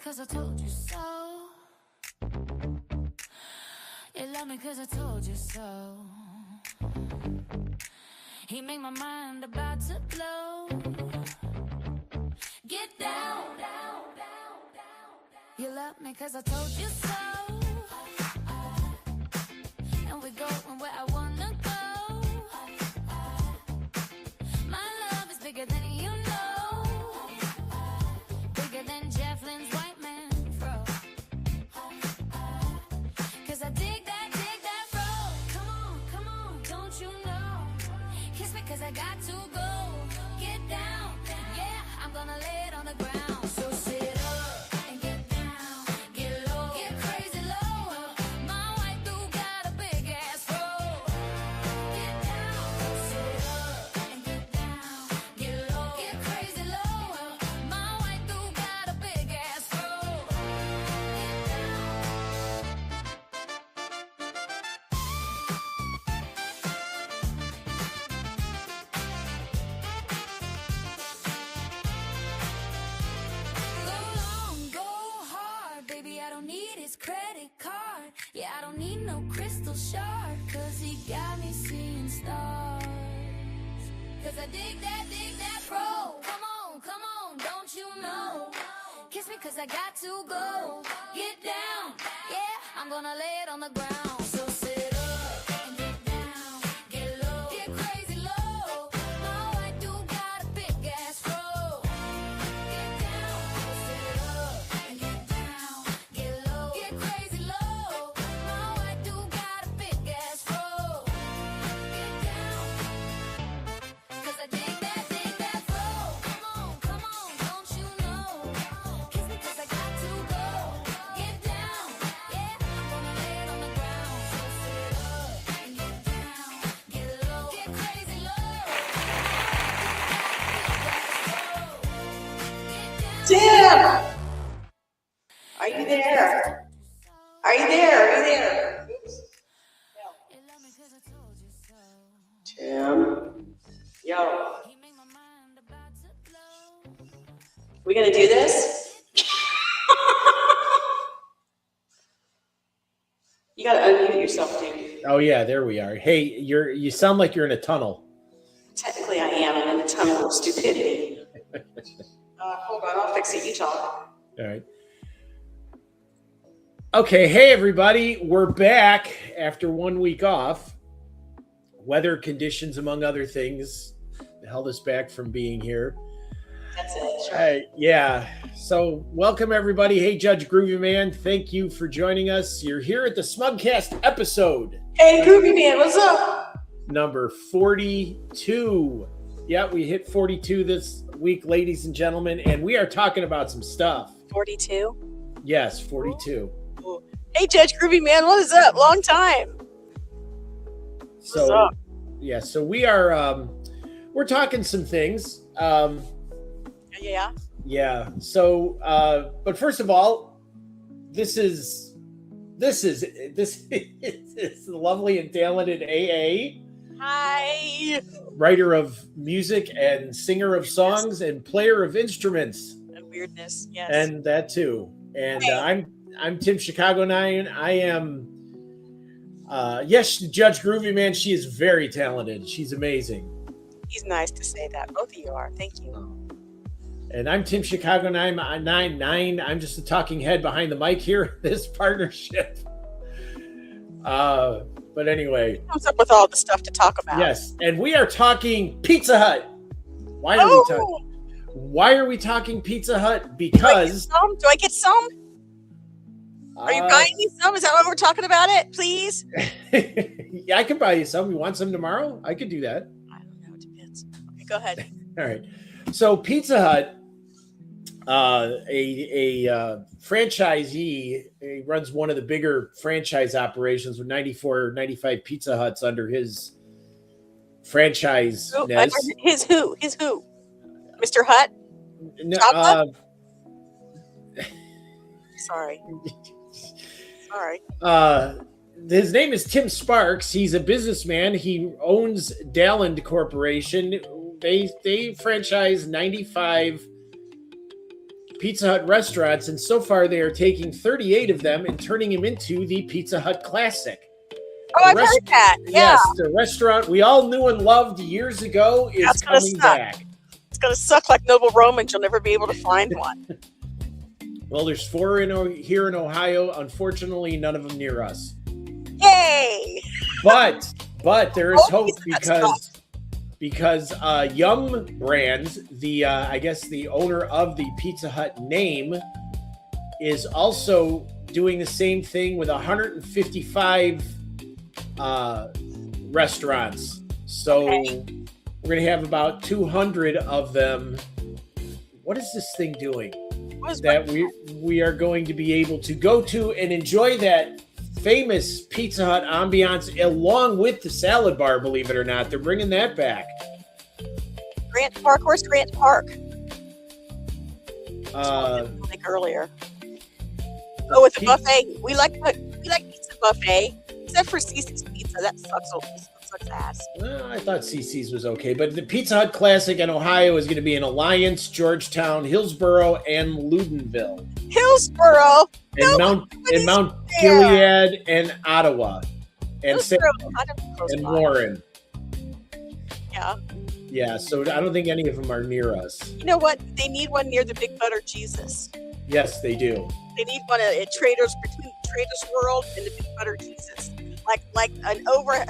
'cause I told you so. You love me 'cause I told you so. He made my mind about to blow. Get down, down, down, down. You love me 'cause I told you so. And we're going where I wanna go. My love is bigger than you know. Bigger than Jeff Lynne's white man fro. 'Cause I dig that road. Come on, don't you know? Kiss me 'cause I got to go. Get down, yeah, I'm gonna lay it on the ground. So sit up and get down, get low, get crazy low. My white dude got a big ass roll. Get down, sit up and get down, get low, get crazy low. My white dude got a big ass roll. Get down. Go long, go hard, baby, I don't need his credit card. Yeah, I don't need no crystal shard, 'cause he got me seeing stars. 'Cause I dig that pro. Come on, don't you know? Kiss me 'cause I got to go. Get down, yeah, I'm gonna lay it on the ground. So sit up and get down, get low, get crazy low. My white dude got a big ass roll. Get down, sit up and get down, get low, get crazy low. My white dude got a big ass roll. Get down, 'cause I dig that roll. Come on, don't you know? Kiss me 'cause I got to go. Get down, yeah, I'm gonna lay it on the ground. So sit up and get down, get low, get crazy low. Tim! Are you there? Are you there? Oops. Tim? Yo. We gonna do this? You gotta unmute yourself, dude. Oh yeah, there we are. Hey, you sound like you're in a tunnel. Technically I am. I'm in the tunnel of stupidity. Hold on, I'll fix it. You talk. All right. Okay, hey everybody, we're back after 1 week off. Weather conditions, among other things, held us back from being here. That's it. Sure. Hey, yeah. So welcome everybody. Hey, Judge Groovy Man, thank you for joining us. You're here at the SMUG Cast episode. Hey, Groovy Man, what's up? Number 42. Yeah, we hit 42 this week, ladies and gentlemen, and we are talking about some stuff. 42? Yes, 42. Ooh. Hey, Judge Groovy Man, what is up? Long time. So, What's up? yeah, so we are we're talking some things. Yeah. Yeah. So, but first of all, this is the lovely and talented AA. Hi. Writer of music and singer of songs and player of instruments. And weirdness, yes. And that too. And Hey. I'm Tim Chicago 9. I am yes, Judge Groovy Man, she is very talented. She's amazing. He's nice to say that. Both of you are. Thank you. And I'm Tim Chicago 999. I'm just a talking head behind the mic here. This partnership. But anyway. He comes up with all the stuff to talk about. Yes, and we are talking Pizza Hut. Why are we talking Pizza Hut? Because Do I get some? Are you buying me some? Is that why we're talking about it? Please. Yeah, I can buy you some. You want some tomorrow? I could do that. I don't know. It depends. Okay, go ahead. All right. So Pizza Hut, a franchisee, he runs one of the bigger franchise operations with 94 or 95 Pizza Huts under his franchise. His who? Mr. Hut? No, Sorry. His name is Tim Sparks. He's a businessman. He owns Dalland Corporation. They franchise 95 Pizza Hut restaurants, and so far they are taking 38 of them and turning them into the Pizza Hut Classic. Oh, I've heard that. Yeah. Yes, the restaurant we all knew and loved years ago is coming back. It's going to suck like Noble Romans. You'll never be able to find one. Well, there's 4 here in Ohio. Unfortunately, none of them near us. Yay! But there is hope because Yum Brands, the I guess the owner of the Pizza Hut name, is also doing the same thing with 155 restaurants. So we're going to have about 200 of them. What is this thing doing? That we are going to be able to go to and enjoy that famous Pizza Hut ambiance along with the salad bar, believe it or not. They're bringing that back. Grant Park? Where's Grant Park? Like earlier. Oh, it's a buffet. We like pizza buffet, except for CC's Pizza. That sucks ass. I thought CC's was okay, but the Pizza Hut Classic in Ohio is going to be in Alliance, Georgetown, Hillsboro, and Loudonville. Hillsboro, and Mount Gilead, and Ottawa, and Warren. Yeah. So I don't think any of them are near us. You know what? They need one near the Big Butter Jesus. Yes, they do. They need one at Traders, between Traders World and the Big Butter Jesus. Like an over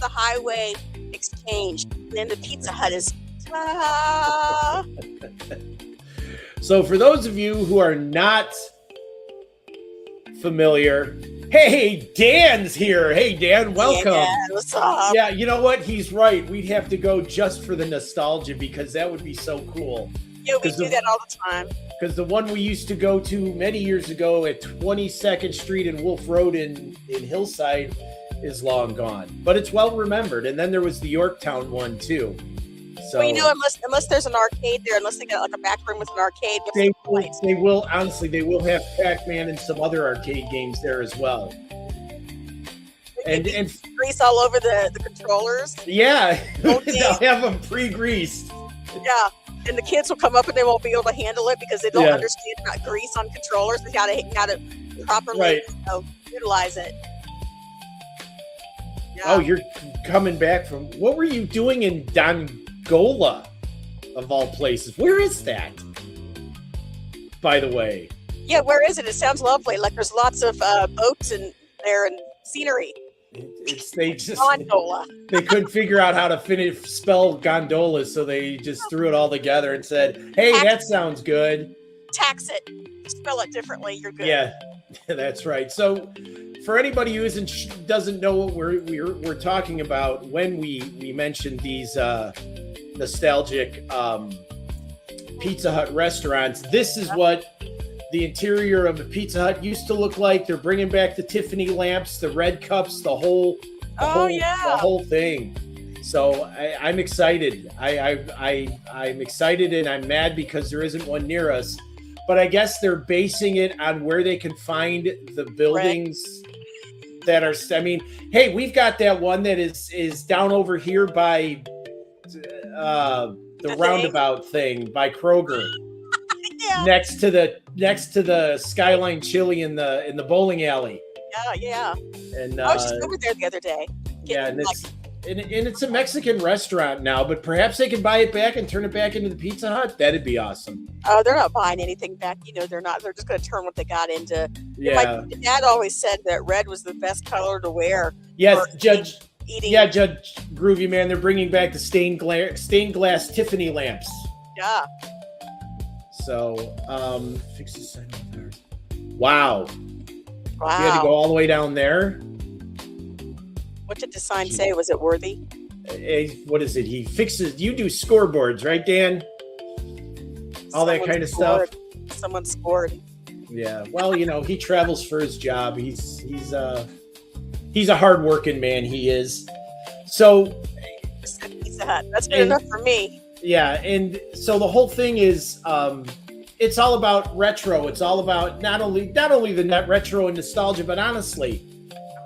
the highway exchange. And then the Pizza Hut is So for those of you who are not familiar, hey, Dan's here. Hey, Dan, welcome. Yeah, what's up? Yeah, you know what? He's right. We'd have to go just for the nostalgia because that would be so cool. Yeah, we do that all the time. Because the one we used to go to many years ago at 22nd Street and Wolf Road in Hillside is long gone. But it's well remembered. And then there was the Yorktown one, too. So, well, unless there's an arcade there, unless they got like a back room with an arcade. They will have Pac-Man and some other arcade games there as well. And grease all over the controllers. Yeah, they'll have them pre-greased. Yeah, and the kids will come up and they won't be able to handle it because they don't understand about grease on controllers. They gotta properly utilize it. Yeah. Oh, you're coming back from, what were you doing in Dongola, of all places? Where is that, by the way? Yeah, where is it? It sounds lovely. Like there's lots of boats in there and scenery. They just gondola. They couldn't figure out how to spell gondola, so they just threw it all together and said, "Hey, that sounds good." Tax it. Spell it differently. You're good. Yeah, that's right. So, for anybody who doesn't know what we're talking about when we mentioned these nostalgic Pizza Hut restaurants, this is what the interior of the Pizza Hut used to look like. They're bringing back the Tiffany lamps, the red cups, the whole thing. So I'm excited. I'm excited and I'm mad because there isn't one near us. But I guess they're basing it on where they can find the buildings that are. I mean, hey, we've got that one that is down over here by the roundabout thing by Kroger. Yeah. Next to the Skyline Chili in the bowling alley. Yeah. And I was just over there the other day. And it's a Mexican restaurant now, but perhaps they can buy it back and turn it back into the Pizza Hut. That'd be awesome. Oh, they're not buying anything back. They're not. They're just going to turn what they got into. Yeah. My dad always said that red was the best color to wear. Yes, Judge. Eating. Yeah, Judge Groovy Man. They're bringing back the stained glass Tiffany lamps. Yeah. So, fix the sign up there. Wow. You had to go all the way down there? What did the sign say? Was it worthy? What is it? He fixes, you do scoreboards, right, Dan? All that kind of stuff. Someone scored. Yeah. Well, he travels for his job. He's a hardworking man. He is. So. That's good enough for me. Yeah, and so the whole thing is, it's all about retro. It's all about not only the net retro and nostalgia, but honestly,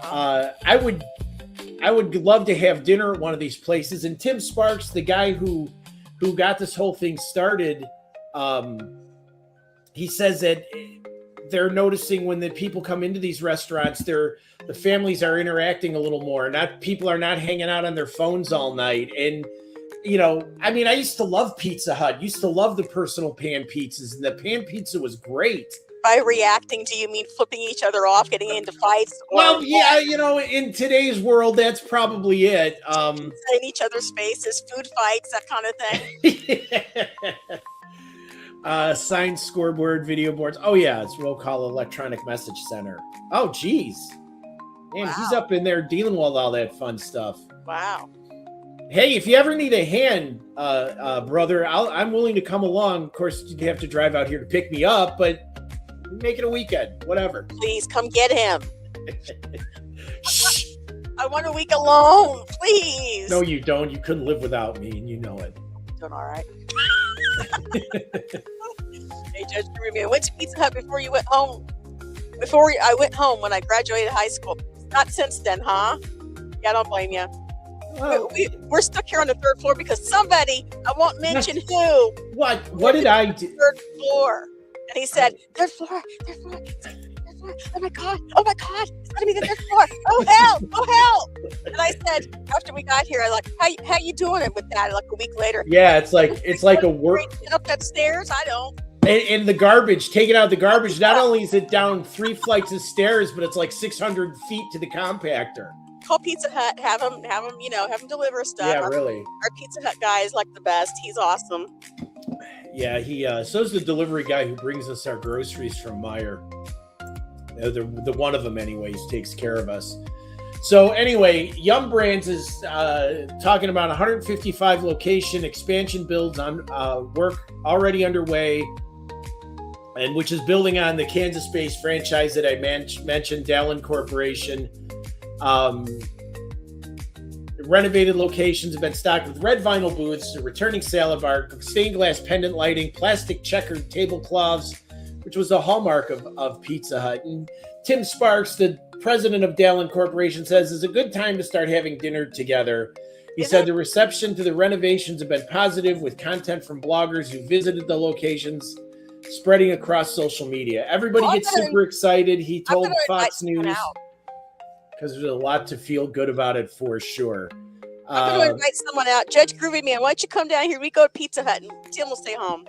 I would love to have dinner at one of these places. And Tim Sparks, the guy who got this whole thing started, he says that they're noticing when the people come into these restaurants, the families are interacting a little more. People are not hanging out on their phones all night. And, you know, I mean, I used to love Pizza Hut. Used to love the personal pan pizzas, and the pan pizza was great. By reacting, do you mean flipping each other off, getting into fights? Well, yeah, you know, in today's world, that's probably it. In each other's faces, food fights, that kind of thing. Signed scoreboard, video boards. Oh yeah, it's roll call electronic message center. Oh geez, man, Wow. He's up in there dealing with all that fun stuff. Wow. Hey, if you ever need a hand, brother, I'm willing to come along. Of course, you'd have to drive out here to pick me up, but make it a weekend, whatever. Please come get him. Shh. I want a week alone, please. No, you don't. You couldn't live without me, and you know it. Doing all right. Hey, Judge Ruby, I went to Pizza Hut before you went home. I went home when I graduated high school. Not since then, huh? Yeah, I don't blame you. Well, We're stuck here on the third floor because somebody, I won't mention who, what did I do? third floor. And he said, third floor, third floor, third floor. Oh my God, it's gonna be the third floor. Oh hell. And I said, after we got here, I like, how you doing it with that? Like a week later. Yeah, it's like a work. Get up that stairs? I don't. And the garbage, taking out the garbage, not only is it down 3 flights of stairs, but it's like 600 feet to the compactor. Call Pizza Hut, have them, have them deliver stuff. Yeah, really. Our Pizza Hut guy is like the best. He's awesome. Yeah, so's the delivery guy who brings us our groceries from Meijer. The one of them, anyways, takes care of us. So anyway, Yum Brands is talking about 155 location expansion builds on work already underway, and which is building on the Kansas-based franchise that I mentioned, Dallin Corporation. Renovated locations have been stocked with red vinyl booths, a returning salad bar, stained glass pendant lighting, plastic checkered tablecloths, which was the hallmark of Pizza Hut. And Tim Sparks, the president of Dallin Corporation, says it's a good time to start having dinner together. He said the reception to the renovations have been positive, with content from bloggers who visited the locations spreading across social media. Everybody gets super excited. He told Fox News, because there's a lot to feel good about it for sure. I'm going to invite someone out. Judge Groovy Man, why don't you come down here? We go to Pizza Hut and Tim will stay home.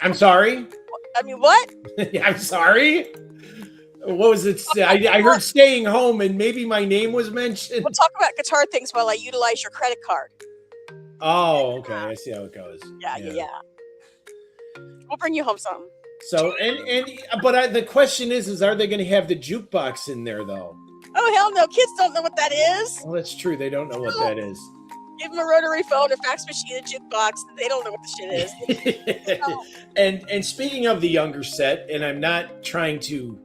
I'm sorry? I mean, what? I'm sorry? What was it? I heard staying home and maybe my name was mentioned. We'll talk about guitar things while I utilize your credit card. Oh, okay. I see how it goes. Yeah. We'll bring you home something. So, but the question is are they going to have the jukebox in there though? Oh, hell no. Kids don't know what that is. Well, that's true. They don't know what that is. Give them a rotary phone, a fax machine, a jukebox. They don't know what the shit is. And speaking of the younger set, and I'm not trying to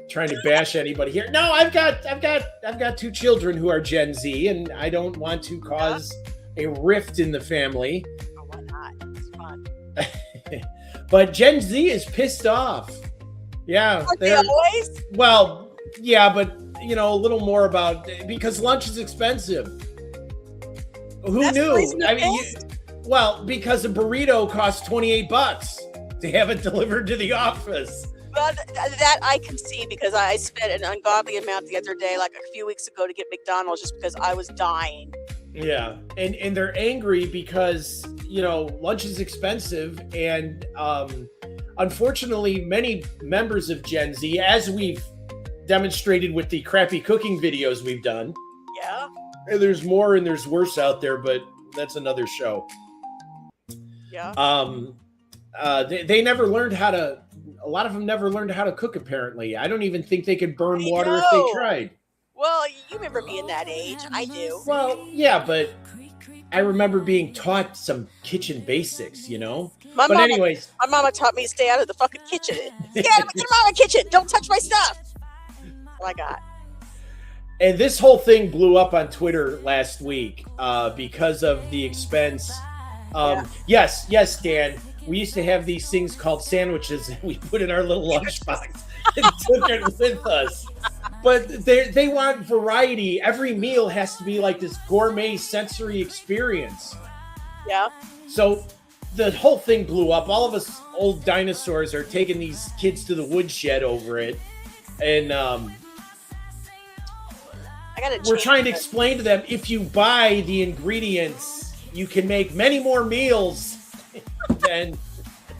trying to bash anybody here. No, I've got 2 children who are Gen Z, and I don't want to cause a rift in the family. Oh, why not? It's fun. But Gen Z is pissed off. Yeah. Aren't they always? Well, yeah, but a little more about, because lunch is expensive. Who knew? I mean, because a burrito costs $28 to have it delivered to the office. Well, that I can see, because I spent an ungodly amount the other day, like a few weeks ago, to get McDonald's just because I was dying. Yeah, and they're angry because lunch is expensive, and unfortunately, many members of Gen Z, as we've demonstrated with the crappy cooking videos we've done. Yeah. And there's more and there's worse out there, but that's another show. Yeah. They never learned how to. A lot of them never learned how to cook. Apparently, I don't even think they could burn water if they tried. Well, you remember being that age. I do. Well, yeah, but I remember being taught some kitchen basics, Anyways. My mama taught me to stay out of the fucking kitchen. Get out of the kitchen. Don't touch my stuff. That's what I got. And this whole thing blew up on Twitter last week because of the expense. Yes, Dan. We used to have these things called sandwiches that we put in our little lunchbox and took it with us. But they want variety. Every meal has to be like this gourmet sensory experience. Yeah. So the whole thing blew up. All of us old dinosaurs are taking these kids to the woodshed over it. And we're trying to explain to them, if you buy the ingredients, you can make many more meals than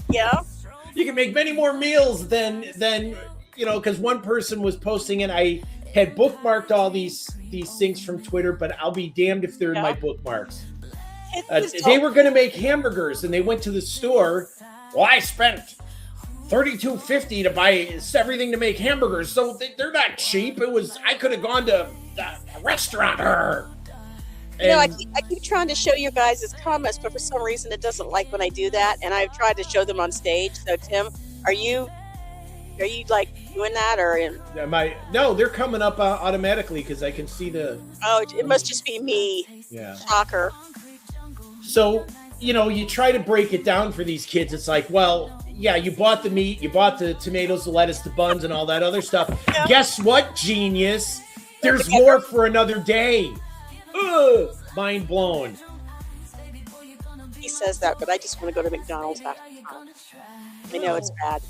you can make many more meals than because one person was posting, and I had bookmarked all these things from Twitter, but I'll be damned if they're in my bookmarks. They were going to make hamburgers, and they went to the store. Well, I spent $32.50 to buy everything to make hamburgers, so they're not cheap. I could have gone to a restaurant. I keep trying to show you guys his comments, but for some reason it doesn't like when I do that, and I've tried to show them on stage. So Tim, are you like doing that, or no, they're coming up automatically because I can see the. Oh, it must just be me. Yeah. Shocker. So, you try to break it down for these kids. It's like, well, yeah, you bought the meat, you bought the tomatoes, the lettuce, the buns, and all that other stuff. Yeah. Guess what, genius? There's more for another day. Ugh, mind blown. He says that, but I just want to go to McDonald's after. I know it's bad.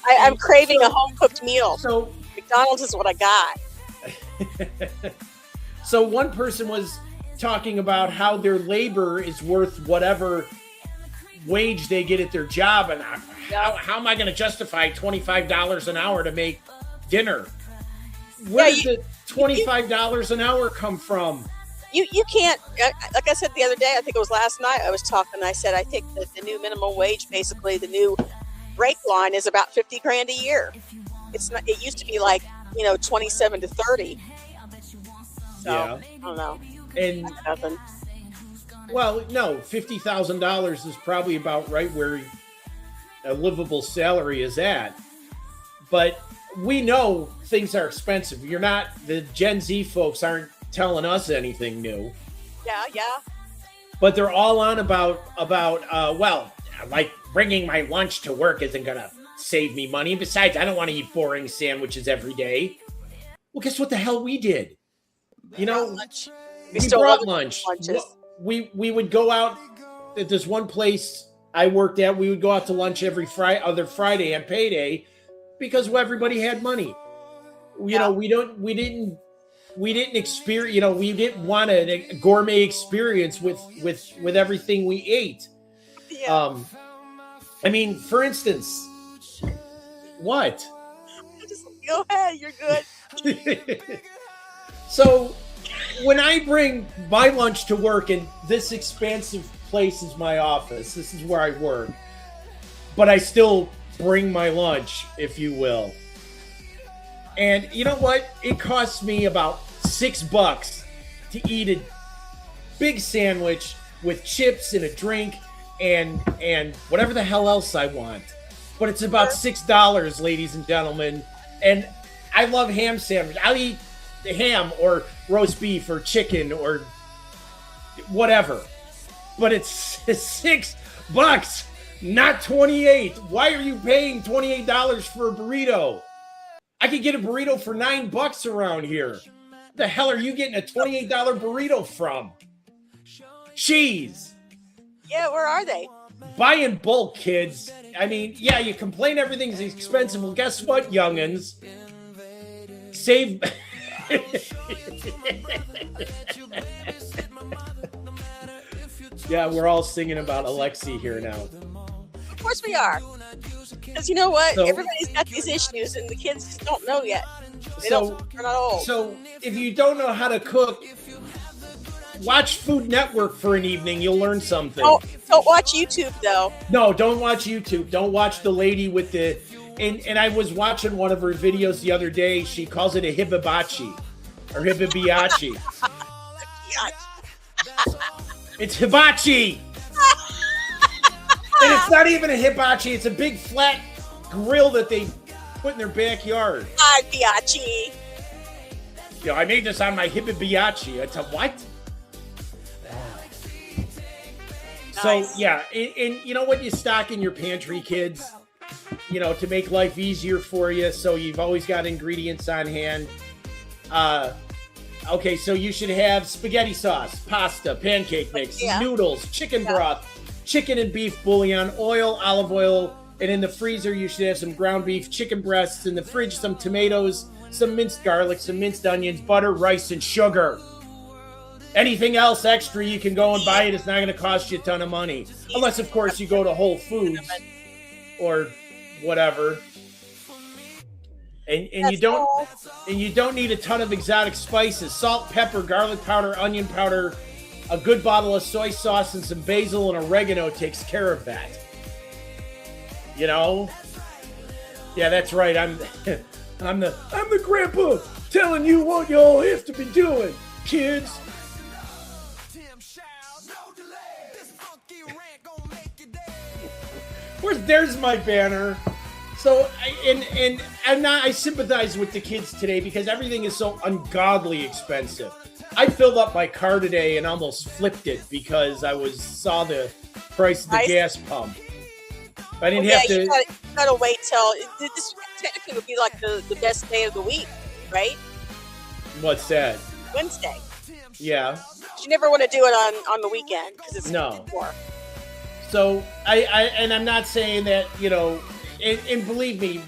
I'm craving a home-cooked meal. So McDonald's is what I got. So one person was talking about how their labor is worth whatever wage they get at their job, and how am I going to justify $25 an hour to make dinner? Where does the $25 an hour come from? You can't, like I said the other day, I think it was last night, I was talking, I said, I think that the new minimum wage, basically the new break line, is about $50,000 a year. It's not, it used to be like, 27 to 30. So, I don't know. And well, no, $50,000 is probably about right where a livable salary is at. But we know things are expensive. The Gen Z folks aren't telling us anything new. Yeah. But they're all on about like bringing my lunch to work isn't going to save me money. Besides, I don't want to eat boring sandwiches every day. Well, guess what the hell we did? We brought lunch. We would go out. There's one place I worked at. We would go out to lunch every other Friday on payday because everybody had money. We didn't experience. We didn't want a gourmet experience with everything we ate. Yeah. I mean, for instance, what? Just go ahead. You're good. So, when I bring my lunch to work, and this expansive place is my office, this is where I work, but I still bring my lunch, if you will. And you know what? It costs me about $6 to eat a big sandwich with chips and a drink and whatever the hell else I want. But it's about $6, ladies and gentlemen. And I love ham sandwich. I'll eat ham or roast beef or chicken or whatever. But it's $6, not $28. Why are you paying $28 for a burrito? I could get a burrito for $9 around here. The hell are you getting a $28 burrito from? Cheese. Yeah, where are they? Buy in bulk, kids. I mean, yeah, you complain everything's expensive. Well, guess what, youngins? Save. Yeah, we're all singing about Alexi here now. Of course we are. Because you know what? Everybody's got these issues, and the kids just don't know yet. They're not old. So if you don't know how to cook, watch Food Network for an evening. You'll learn something. Don't watch YouTube, though. No, don't watch YouTube. Don't watch the lady with the... And I was watching one of her videos the other day. She calls it a hibabachi or hibabiachi. It's hibachi. And it's not even a hibachi. It's a big flat grill that they put in their backyard. Hibachi. I made this on my hibabiachi. It's a what? Nice. So, yeah. And you know what you stock in your pantry, kids? To make life easier for you, so you've always got ingredients on hand. Okay, so you should have spaghetti sauce, pasta, pancake mix, noodles, chicken broth, chicken and beef bouillon, oil, olive oil, and in the freezer you should have some ground beef, chicken breasts, in the fridge some tomatoes, some minced garlic, some minced onions, butter, rice, and sugar. Anything else extra, you can go and buy it. It's not going to cost you a ton of money. Unless, of course, you go to Whole Foods or whatever. And you don't need a ton of exotic spices. Salt, pepper, garlic powder, onion powder, a good bottle of soy sauce, and some basil and oregano takes care of that. You know? Yeah, that's right. I'm the grandpa telling you what y'all have to be doing, kids. There's my banner. So I sympathize with the kids today because everything is so ungodly expensive. I filled up my car today and almost flipped it because I saw the price of the gas pump. I didn't have to. You gotta wait till this technically would be like the best day of the week, right? What's that? Wednesday. Yeah. You never want to do it on the weekend because it's no. More. So I'm not saying that, you know, and believe me,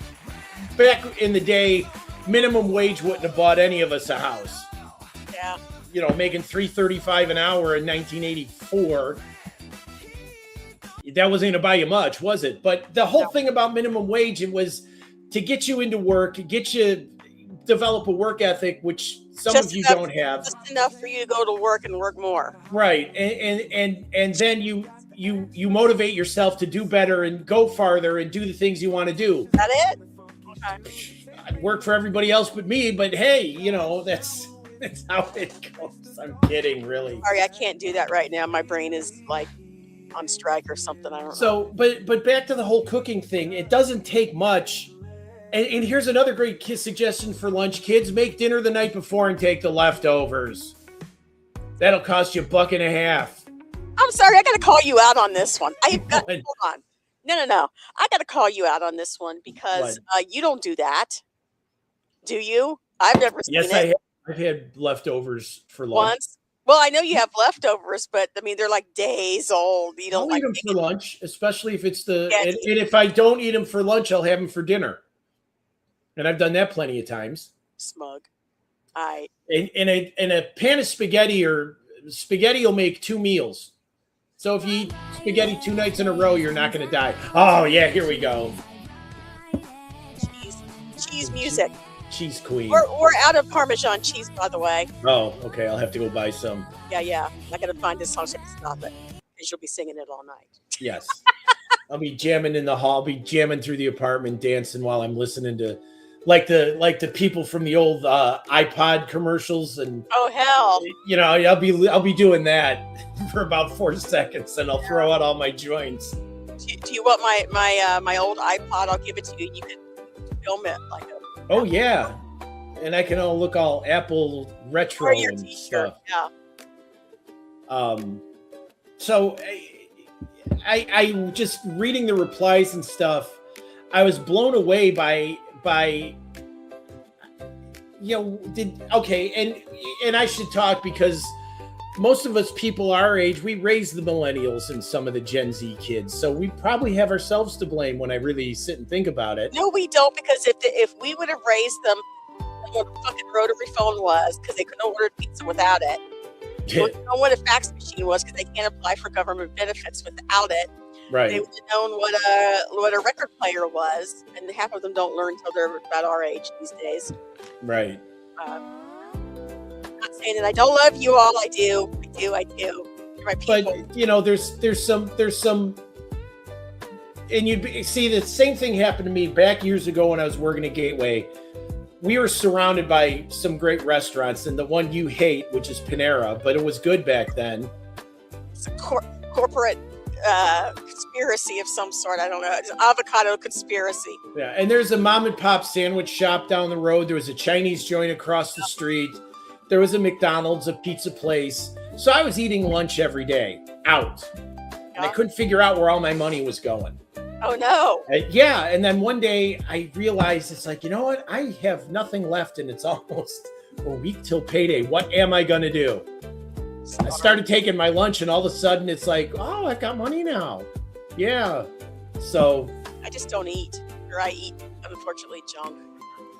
back in the day, minimum wage wouldn't have bought any of us a house. Yeah. You know, making $3.35 an hour in 1984. That wasn't going to buy you much, was it? But the whole thing about minimum wage, it was to get you into work, get you develop a work ethic, which some of you don't have. Just enough for you to go to work and work more. Right. And then you motivate yourself to do better and go farther and do the things you want to do. Is that it? Okay. I'd work for everybody else but me, but hey, you know, that's how it goes. I'm kidding, really. Sorry, I can't do that right now. My brain is like on strike or something. I don't know. So, but back to the whole cooking thing. It doesn't take much. And here's another great suggestion for lunch. Kids, make dinner the night before and take the leftovers. That'll cost you $1.50. I'm sorry, I got to call you out on this one. Hold on. No. I got to call you out on this one because you don't do that. Do you? I've never seen it. Yes, I've had leftovers for lunch. Once. Well, I know you have leftovers, but I mean, they're like days old. You don't I'll eat them for lunch, especially if it's and if I don't eat them for lunch, I'll have them for dinner. And I've done that plenty of times. Smug. In a pan of spaghetti will make 2 meals. So if you eat spaghetti 2 nights in a row, you're not going to die. Oh, yeah, here we go. Cheese music. Cheese queen. We're out of Parmesan cheese, by the way. Oh, okay. I'll have to go buy some. Yeah. I got to find this song so I can stop it. Because you'll be singing it all night. Yes. I'll be jamming in the hall. I'll be jamming through the apartment, dancing while I'm listening to like the people from the old iPod commercials. And oh, hell. You know, I'll be doing that for about 4 seconds, and I'll throw out all my joints. Do you want my old iPod? I'll give it to you. You can film it like a. Oh yeah, and I can look all Apple retro and stuff. Yeah. So I just reading the replies and stuff. I was blown away by you know and I should talk because most of us people our age, we raised the millennials and some of the Gen Z kids. So we probably have ourselves to blame when I really sit and think about it. No, we don't, because if we would have raised them what the fucking rotary phone was, because they couldn't have ordered pizza without it. They would have known what a fax machine was, because they can't apply for government benefits without it. Right. They would have known what a record player was, and half of them don't learn until they're about our age these days. Right. Not saying that I don't love you all. I do. You're my people. But you know, there's some, and you see the same thing happened to me back years ago when I was working at Gateway. We were surrounded by some great restaurants, and the one you hate, which is Panera, but it was good back then. It's a corporate conspiracy of some sort. I don't know. It's an avocado conspiracy. Yeah, and there's a mom and pop sandwich shop down the road. There was a Chinese joint across the street. There was a McDonald's, a pizza place. So I was eating lunch every day out. And I couldn't figure out where all my money was going. Oh, no. Yeah. And then one day I realized it's like, you know what? I have nothing left and it's almost a week till payday. What am I going to do? I started taking my lunch, and all of a sudden it's like, oh, I've got money now. Yeah. So I just don't eat, or I eat, unfortunately, junk.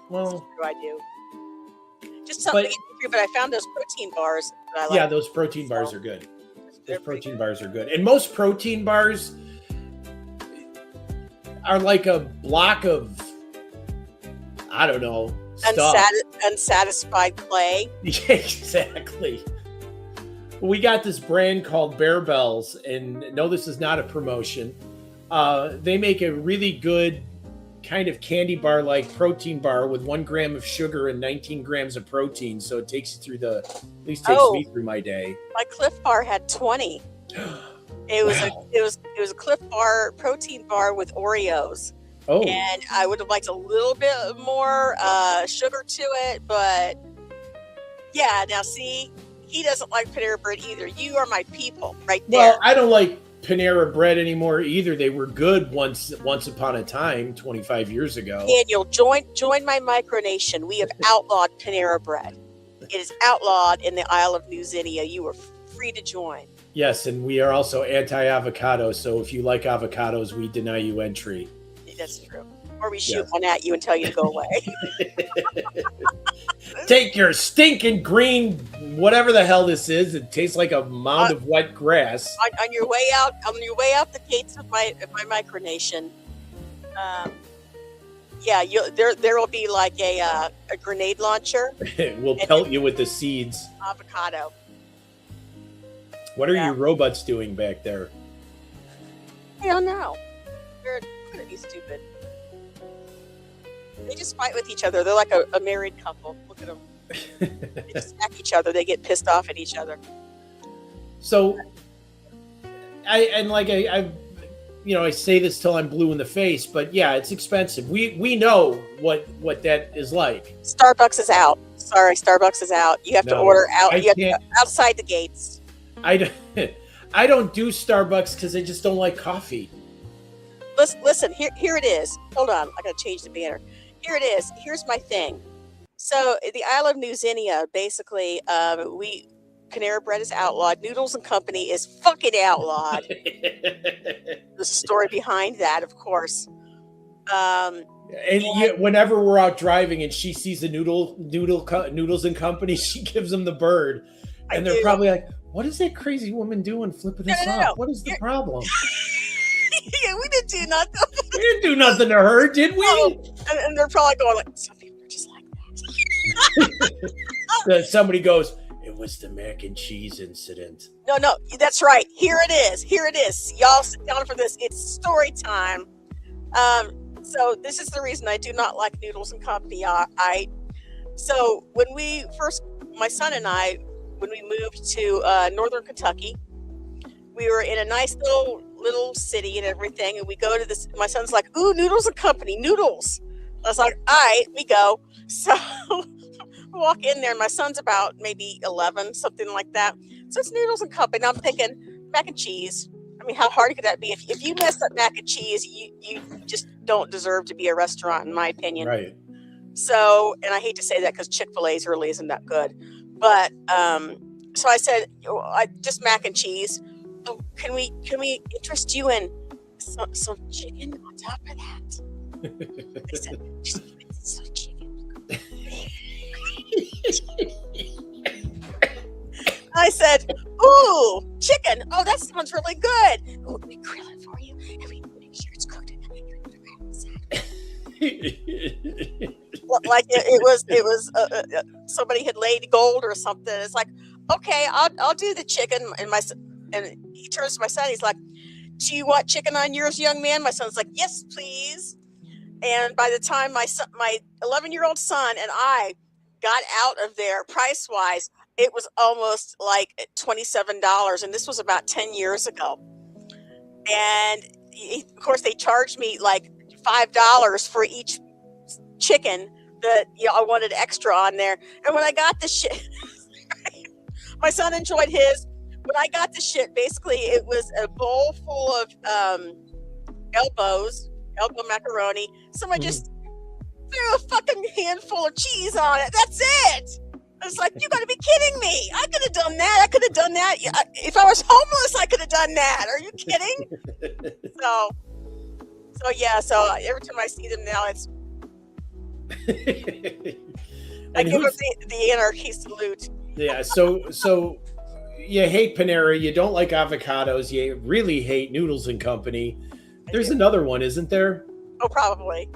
well, That's what I do. Just something to get me through, but I found those protein bars that I like. yeah, those protein bars are good. Those protein bars are good. And most protein bars are like a block of, I don't know, stuff. Unsatisfied clay. Yeah, exactly. We got this brand called Bear Bells, and no, this is not a promotion. They make a really good kind of candy bar like protein bar with 1 gram of sugar and 19 grams of protein. So it takes you through at least takes me through my day. My Cliff Bar had 20. It was a Cliff Bar protein bar with Oreos. Oh, And I would have liked a little bit more sugar to it, but yeah, now see, he doesn't like Panera Bread either. You are my people right there. well, I don't like Panera Bread anymore either. They were good once upon a time, 25 years ago. Daniel, join my micronation. We have outlawed Panera Bread. It is outlawed in the Isle of New Zinnia. You are free to join. Yes, and we are also anti-avocado. So if you like avocados, we deny you entry. That's true. Or we shoot one at you and tell you to go away. Take your stinking green, whatever the hell this is. It tastes like a mound of wet grass. on your way out the gates of my micronation. Yeah, there will be like a grenade launcher. We'll pelt you with the seeds. Avocado. What are your robots doing back there? I don't know. They're gonna be stupid. They just fight with each other. They're like a married couple. Look at them. They just attack each other. They get pissed off at each other. So, I say this till I'm blue in the face, but yeah, it's expensive. We know what that is like. Starbucks is out. Sorry, Starbucks is out. You have to order out. You have to go outside the gates. I don't do Starbucks because I just don't like coffee. Listen, here it is. Hold on, I gotta change the banner. Here it is. Here's my thing. So the Isle of New Zinnia, basically, Panera Bread is outlawed. Noodles and Company is fucking outlawed. There's a story behind that, of course. Whenever we're out driving and she sees a Noodles and Company, she gives them the bird, and they're probably like, "What is that crazy woman doing, flipping this off? No. What is the problem?" Yeah, we didn't do nothing. We didn't do nothing to her, did we? Oh, and they're probably going like, some people are just like that. Somebody goes, "It was the mac and cheese incident." No, that's right. Here it is. Y'all sit down for this. It's story time. So this is the reason I do not like Noodles and Company. So when my son and I, when we moved to northern Kentucky, we were in a nice little city and everything, and we go to this. My son's like, "Ooh, Noodles and Company, noodles." I was like, "All right, we go." So we walk in there, and my son's about maybe 11, something like that. So it's Noodles and Company. And I'm thinking mac and cheese. I mean, how hard could that be? If you mess up mac and cheese, you just don't deserve to be a restaurant, in my opinion. Right. So, and I hate to say that because Chick-fil-A's really isn't that good, but so I said, I just mac and cheese. Oh, can we interest you in some chicken on top of that? I said, just give me some chicken. I said, "Ooh, chicken! Oh, that sounds really good. Oh, let me grill it for you, and we make sure it's cooked." Like it was somebody had laid gold or something. It's like, okay, I'll do the chicken, and he turns to my son. He's like, "Do you want chicken on yours, young man?" My son's like, "Yes, please." And by the time my 11-year-old son and I got out of there, price wise, it was almost like $27, and this was about 10 years ago. And of course, they charged me like $5 for each chicken that I wanted extra on there. And when I got the shit, my son enjoyed his. When I got the shit, basically it was a bowl full of elbow macaroni. Someone just threw a fucking handful of cheese on it. That's it. was like, you got to be kidding me. I could have done that. I could have done that. If I was homeless, I could have done that. Are you kidding? So every time I see them now, it's I give them the anarchy salute. Yeah, so you hate Panera, you don't like avocados, you really hate Noodles and Company. There's another one, isn't there? Oh, probably.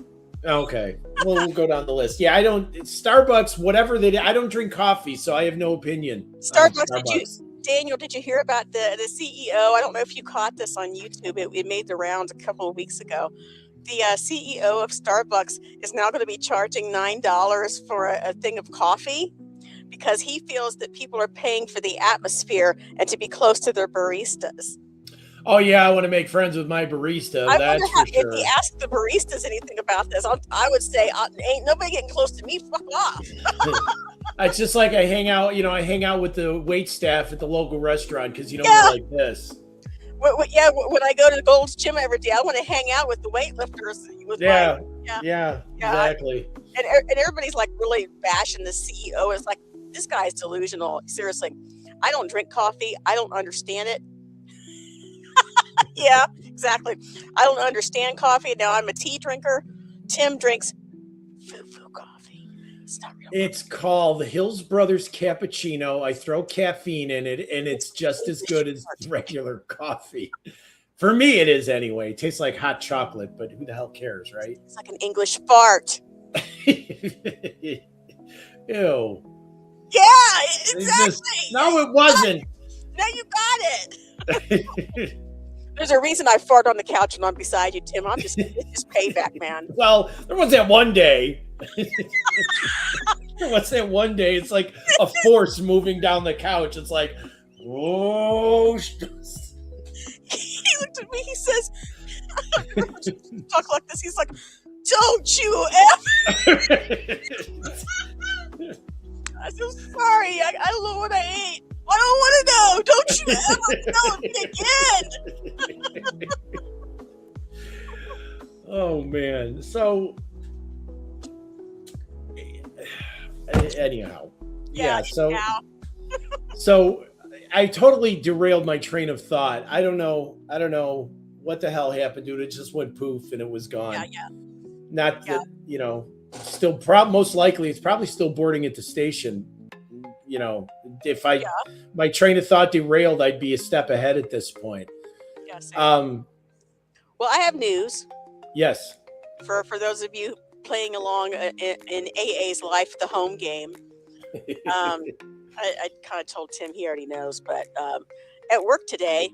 Okay. Well, we'll go down the list. Yeah, Starbucks, whatever they do, I don't drink coffee, so I have no opinion. Starbucks. Daniel, did you hear about the CEO? I don't know if you caught this on YouTube. It made the rounds a couple of weeks ago. The CEO of Starbucks is now going to be charging $9 for a thing of coffee because he feels that people are paying for the atmosphere and to be close to their baristas. Oh, yeah, I want to make friends with my barista. I That's wonder for sure. if he asked the baristas anything about this. I would say, ain't nobody getting close to me. Fuck off. It's just like I hang out with the wait staff at the local restaurant because, we're like this. When I go to the Gold's Gym every day, I want to hang out with the weightlifters. Yeah, exactly. And everybody's like really bashing the CEO. It's like, this guy's delusional. Seriously, I don't drink coffee. I don't understand it. Yeah, exactly. I don't understand coffee. Now I'm a tea drinker. Tim drinks foo-foo coffee. It's not real. It's called the Hills Brothers Cappuccino. I throw caffeine in it, and it's just as good as regular coffee. For me, it is anyway. It tastes like hot chocolate, but who the hell cares, right? It's like an English fart. Ew. Yeah, exactly. No, it wasn't. Now you got it. There's a reason I fart on the couch when I'm beside you, Tim. It's just payback, man. Well, there was that one day. What's that one day? It's like a force moving down the couch. It's like, whoa. He looked at me. He says, talk like this. He's like, don't you ever. I said, sorry. I don't know what I ate. I don't want to know. Don't you ever tell me again. Oh, man. So, anyhow. Yeah. So I totally derailed my train of thought. I don't know what the hell happened to it. It just went poof and it was gone. Yeah. Not that, still most likely it's probably still boarding at the station. If my train of thought derailed, I'd be a step ahead at this point. Yes. Well, I have news. Yes. For those of you playing along in AA's Life the Home game. I kind of told Tim, he already knows, but at work today,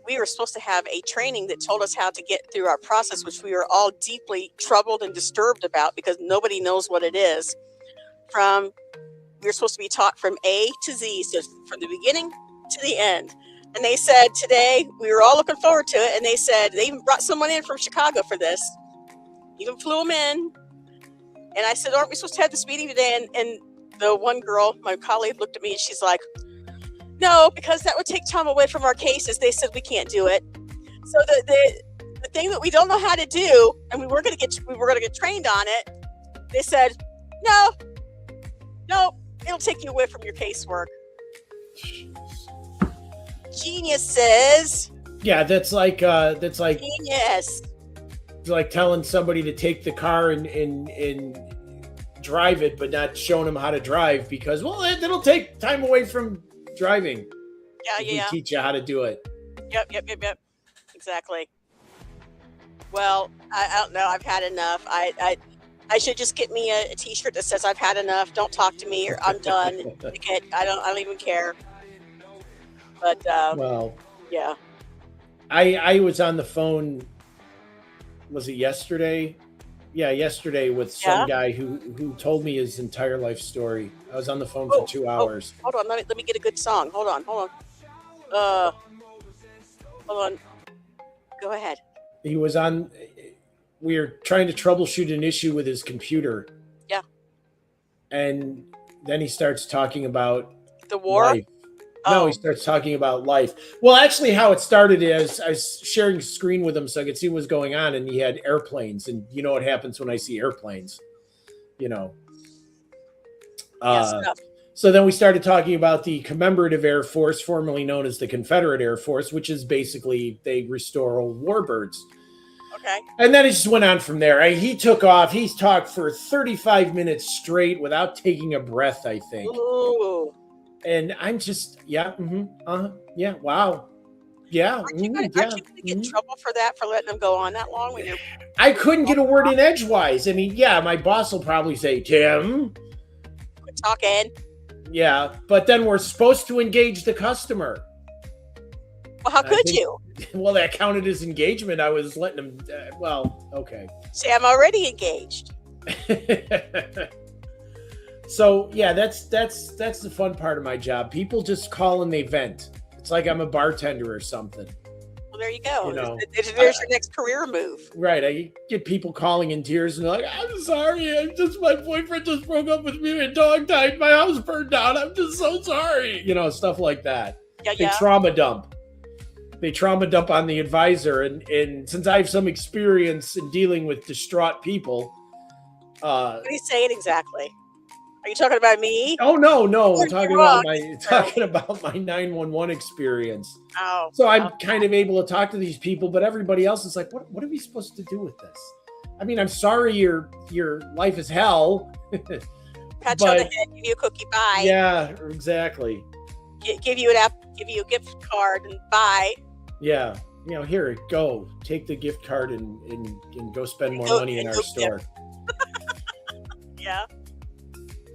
we were supposed to have a training that told us how to get through our process, which we were all deeply troubled and disturbed about because nobody knows what it is. We were supposed to be taught from A to Z, so from the beginning to the end. And they said today, we were all looking forward to it, and they said they even brought someone in from Chicago for this. Even flew them in. And I said, aren't we supposed to have this meeting today? And the one girl, my colleague, looked at me and she's like, no, because that would take time away from our cases. They said we can't do it. So the thing that we don't know how to do, and we were going to get trained on it. They said, no, it'll take you away from your casework. Geniuses. Yeah, that's like genius. It's like telling somebody to take the car and drive it, but not showing them how to drive because, well, it'll take time away from driving. Yeah. We teach you how to do it. Yep. Exactly. Well, I don't know. I've had enough. I should just get me a T-shirt that says I've had enough. Don't talk to me, or I'm done. I don't even care. But well, yeah. I was on the phone. Was it yesterday? Yeah, yesterday with some guy who told me his entire life story. I was on the phone for 2 hours. Hold on, let me get a good song. Hold on. Hold on. Go ahead. He was on. We were trying to troubleshoot an issue with his computer. Yeah. And then he starts talking about the war. Life. No, he starts talking about life. Well, actually, how it started is I was sharing screen with him so I could see what was going on, and he had airplanes, and you know what happens when I see airplanes, So then we started talking about the Commemorative Air Force, formerly known as the Confederate Air Force, which is basically they restore old warbirds. Okay. And then it just went on from there. He took off. He's talked for 35 minutes straight without taking a breath, I think. Ooh. And I'm just, yeah, yeah, wow. Yeah. Aren't you going to get in trouble for that, for letting them go on that long? When you're... I couldn't get a word in edgewise. I mean, yeah, my boss will probably say, Tim. Quit talking. Yeah, but then we're supposed to engage the customer. Well, how could you? Well, that counted as engagement. I was letting them, well, okay. See, I'm already engaged. So, yeah, that's the fun part of my job. People just call and they vent. It's like I'm a bartender or something. Well, there you go. You know, there's your next career move. Right. I get people calling in tears and they're like, I'm sorry. My boyfriend just broke up with me and dog died. My house burned down. I'm just so sorry. You know, stuff like that. Yeah, They trauma dump. They trauma dump on the advisor. And since I have some experience in dealing with distraught people. What are you saying exactly? Are you talking about me? Oh, no. I'm talking about my 911 experience. Oh. So I'm kind of able to talk to these people, but everybody else is like, what are we supposed to do with this? I mean, I'm sorry your life is hell. Pat you on the head, give you a cookie, bye. Yeah, exactly. Give you an app, give you a gift card and bye. Yeah. You know, here, go. Take the gift card and go spend more money in our store. Yeah.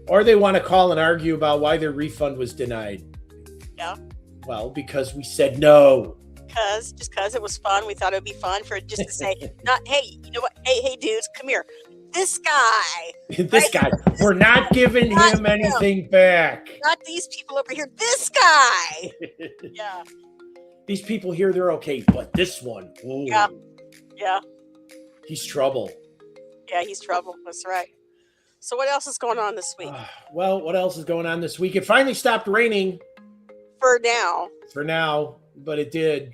Or they want to call and argue about why their refund was denied. Yeah. Well, because we said no. Because it was fun. We thought it would be fun for just to say, hey, you know what? Hey, dudes, come here. This guy. We're not giving him anything back. Not these people over here. This guy. Yeah. These people here, they're okay, but this one. Ooh, yeah. He's trouble. Yeah, he's trouble. That's right. So what else is going on this week? Well, what else is going on this week? It finally stopped raining. For now, but it did.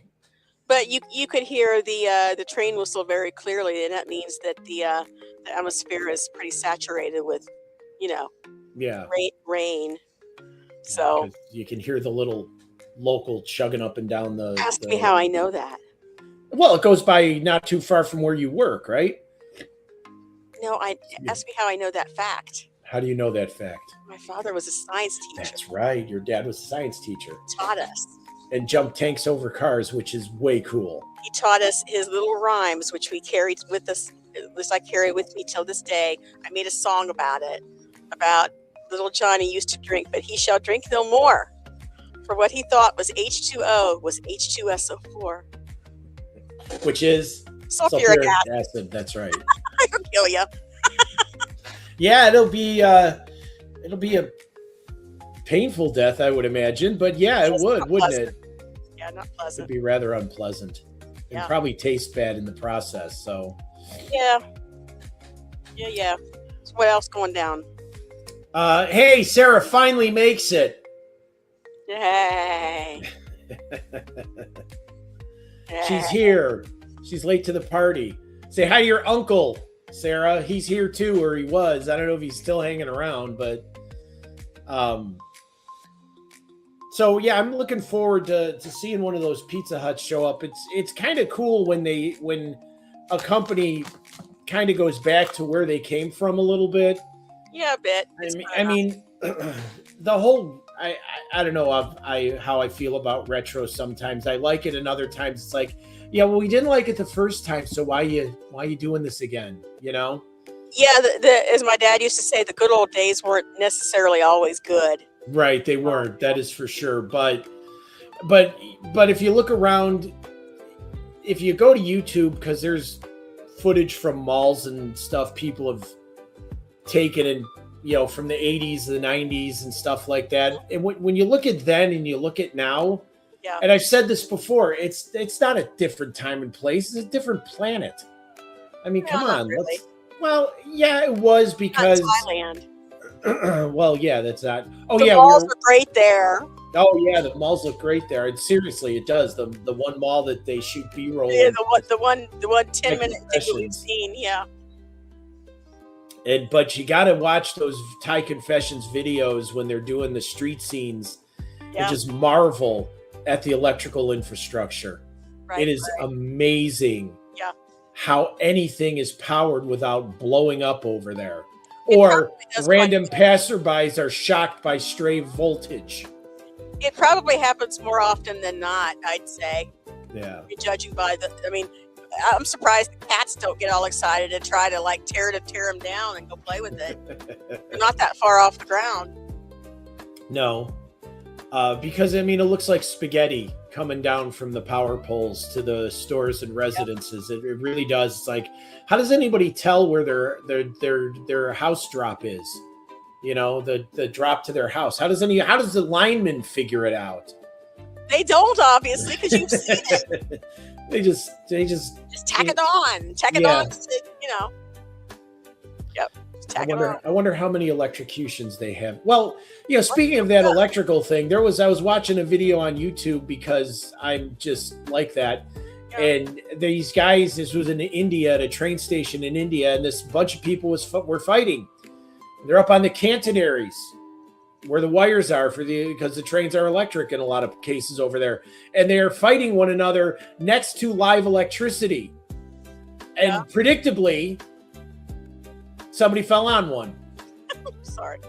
But you could hear the train whistle very clearly, and that means that the atmosphere is pretty saturated with, rain. So you can hear the little local chugging up and down the. Ask me how I know that. Well, it goes by not too far from where you work, right? No, ask me how I know that fact. How do you know that fact? My father was a science teacher. That's right. Your dad was a science teacher. He taught us. And jumped tanks over cars, which is way cool. He taught us his little rhymes, which we carried with us. At least I carry with me till this day. I made a song about it. About little Johnny used to drink, but he shall drink no more. For what he thought was H2O was H2SO4. Which is sulfuric acid. That's right. I'll kill you. Yeah, it'll be a painful death, I would imagine. But yeah, it would, wouldn't it? Yeah, not pleasant. It'd be rather unpleasant. And probably taste bad in the process. So. Yeah. So what else going down? Hey, Sarah finally makes it. Yay. She's here. She's late to the party. Say hi to your uncle, Sarah. He's here too, or he was. I don't know if he's still hanging around, but so yeah, I'm looking forward to seeing one of those Pizza Huts show up. It's kind of cool when a company kind of goes back to where they came from a little bit. Yeah, a bit. I mean, the whole I don't know how I feel about retro sometimes. I like it, and other times it's like, yeah, well, we didn't like it the first time, so why you doing this again? You know? Yeah, as my dad used to say, the good old days weren't necessarily always good. Right, they weren't. That is for sure. But if you look around, if you go to YouTube, because there's footage from malls and stuff people have taken, and from the 80s, the 90s, and stuff like that. And when you look at then and you look at now. Yeah. And I've said this before, it's not a different time and place. It's a different planet. I mean, come on. Really. Well, yeah, it was because Thailand. Well, yeah, that's not. Oh, the yeah, malls are great there. Oh, yeah, the malls look great there. And seriously, it does. The one mall that they shoot B-roll. Yeah, the one 10-minute thing that we've seen. Yeah. But you got to watch those Thai Confessions videos when they're doing the street scenes and just marvel at the electrical infrastructure. Right, it is amazing how anything is powered without blowing up over there. Or random passerbys are shocked by stray voltage. It probably happens more often than not, I'd say. Yeah. Judging by I'm surprised the cats don't get all excited and try to like tear them down and go play with it. They're not that far off the ground. No. Because, I mean, it looks like spaghetti coming down from the power poles to the stores and residences. It really does. It's like, how does anybody tell where their house drop is? You know, the drop to their house. How does the lineman figure it out? They don't, obviously, because you've seen it. They just tack it on. Tack it on to, you know. Yep. I wonder how many electrocutions they have. Well, speaking of that electrical thing, I was watching a video on YouTube because I'm just like that. Yeah. And these guys, this was in India, at a train station in India, and this bunch of people were fighting. They're up on the catenaries where the wires are because the trains are electric in a lot of cases over there. And they are fighting one another next to live electricity. And predictably, somebody fell on one. Sorry.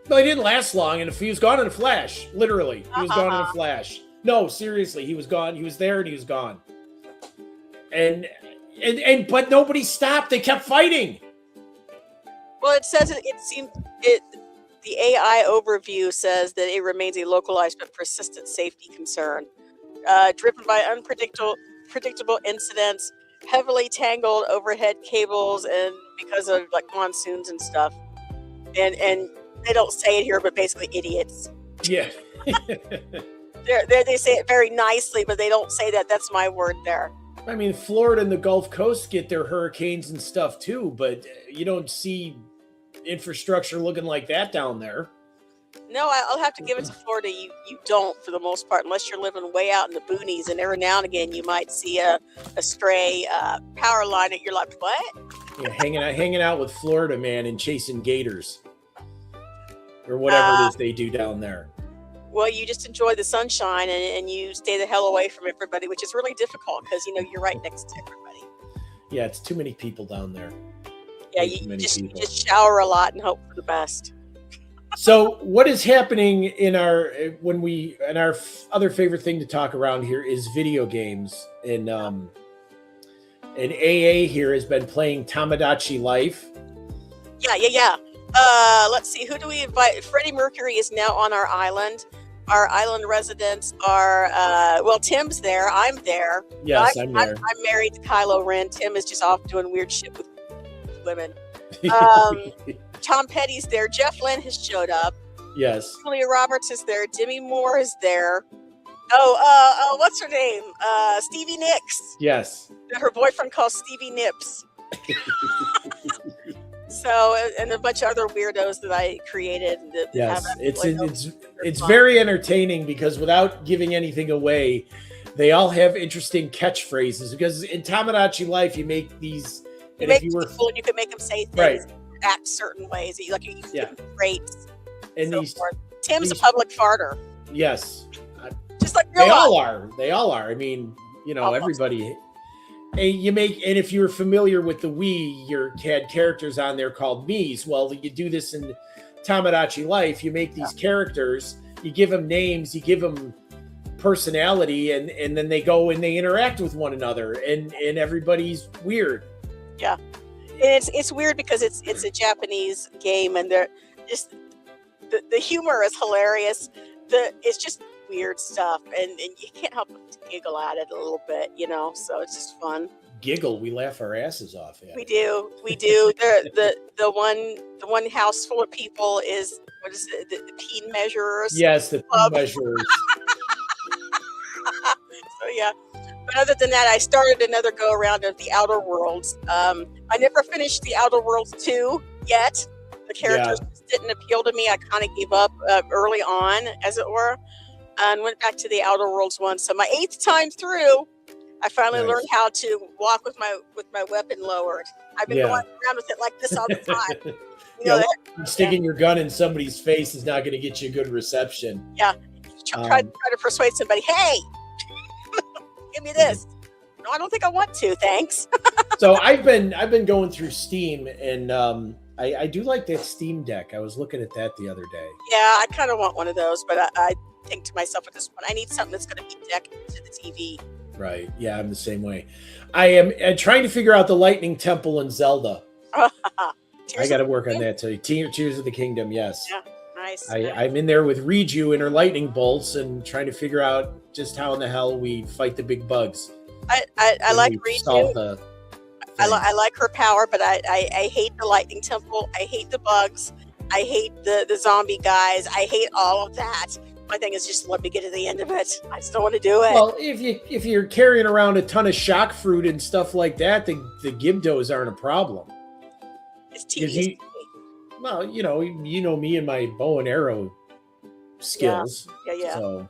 No, he didn't last long, and he was gone in a flash. Literally, he was gone in a flash. No, seriously, he was gone. He was there, and he was gone. But nobody stopped. They kept fighting. Well, it says the AI overview says that it remains a localized but persistent safety concern, driven by predictable incidents, heavily tangled overhead cables, and because of like monsoons and stuff. And they don't say it here, but basically idiots. Yeah. They say it very nicely, but they don't say that. That's my word there. I mean, Florida and the Gulf Coast get their hurricanes and stuff too, but you don't see infrastructure looking like that down there. No, I'll have to give it to Florida. You don't, for the most part, unless you're living way out in the boonies, and every now and again you might see a stray power line that you're like, what? Yeah, hanging out with Florida man and chasing gators or whatever it is they do down there. Well, you just enjoy the sunshine and you stay the hell away from everybody, which is really difficult because you're right next to everybody. Yeah, it's too many people down there. Yeah, you just shower a lot and hope for the best. So what is happening in our other favorite thing to talk around here is video games. And AA here has been playing Tamagotchi Life. Yeah. Let's see, who do we invite? Freddie Mercury is now on our island. Our island residents are Tim's there. I'm there. Yes, I'm there. I'm married to Kylo Ren. Tim is just off doing weird shit with women. Tom Petty's there. Jeff Lynne has showed up. Yes. Julia Roberts is there. Demi Moore is there. What's her name? Stevie Nicks. Yes. Her boyfriend calls Stevie Nips. So, and a bunch of other weirdos that I created. Yes, it's very entertaining because without giving anything away, they all have interesting catchphrases. Because in Tamagotchi Life, you make these. You make people, and you can make them say things, act certain ways. You give them traits. And so forth. Tim's a public farter. Yes, just like they all are. They all are. I mean, everybody. And if you're familiar with the Wii, you had characters on there called Miis. Well, you do this in Tamagotchi Life. You make these characters, you give them names, you give them personality, and then they go and they interact with one another, and everybody's weird. Yeah, and it's weird because it's a Japanese game, and they're just the humor is hilarious. It's just weird stuff, and you can't help but giggle at it a little bit, so it's just fun. Giggle, we laugh our asses off at. We do. the one house full of people is, what is it, the peen measurers? Yes, the peen measurers. So yeah, but other than that, I started another go around of the Outer Worlds. I never finished the Outer Worlds 2 yet. The characters just didn't appeal to me. I kind of gave up early on, as it were, and went back to the Outer Worlds 1. So my 8th time through, I finally Nice. learned how to walk with my weapon lowered. I've been Yeah. going around with it like this all the time. You Yeah, know, sticking your gun in somebody's face is not going to get you a good reception. try to persuade somebody, hey, give me this. No, I don't think I want to. Thanks. So I've been going through Steam, and I do like that Steam Deck. I was looking at that the other day. Yeah, I kind of want one of those, but I think to myself at this point, I need something that's going to be decked to the TV. Right. Yeah, I'm the same way. I am trying to figure out the Lightning Temple in Zelda. I got to work on that too. Tears of the Kingdom. Yes. Yeah. Nice. I'm in there with Riju and her lightning bolts and trying to figure out just how in the hell we fight the big bugs. I like Riju. I like her power, but I hate the lightning temple. I hate the bugs. I hate the zombie guys. I hate all of that. My thing is just let me get to the end of it. I just don't want to do it. Well, if you're carrying around a ton of shock fruit and stuff like that, the Gibdos aren't a problem. It's tedious. Well, you know me and my bow and arrow skills. Yeah. So,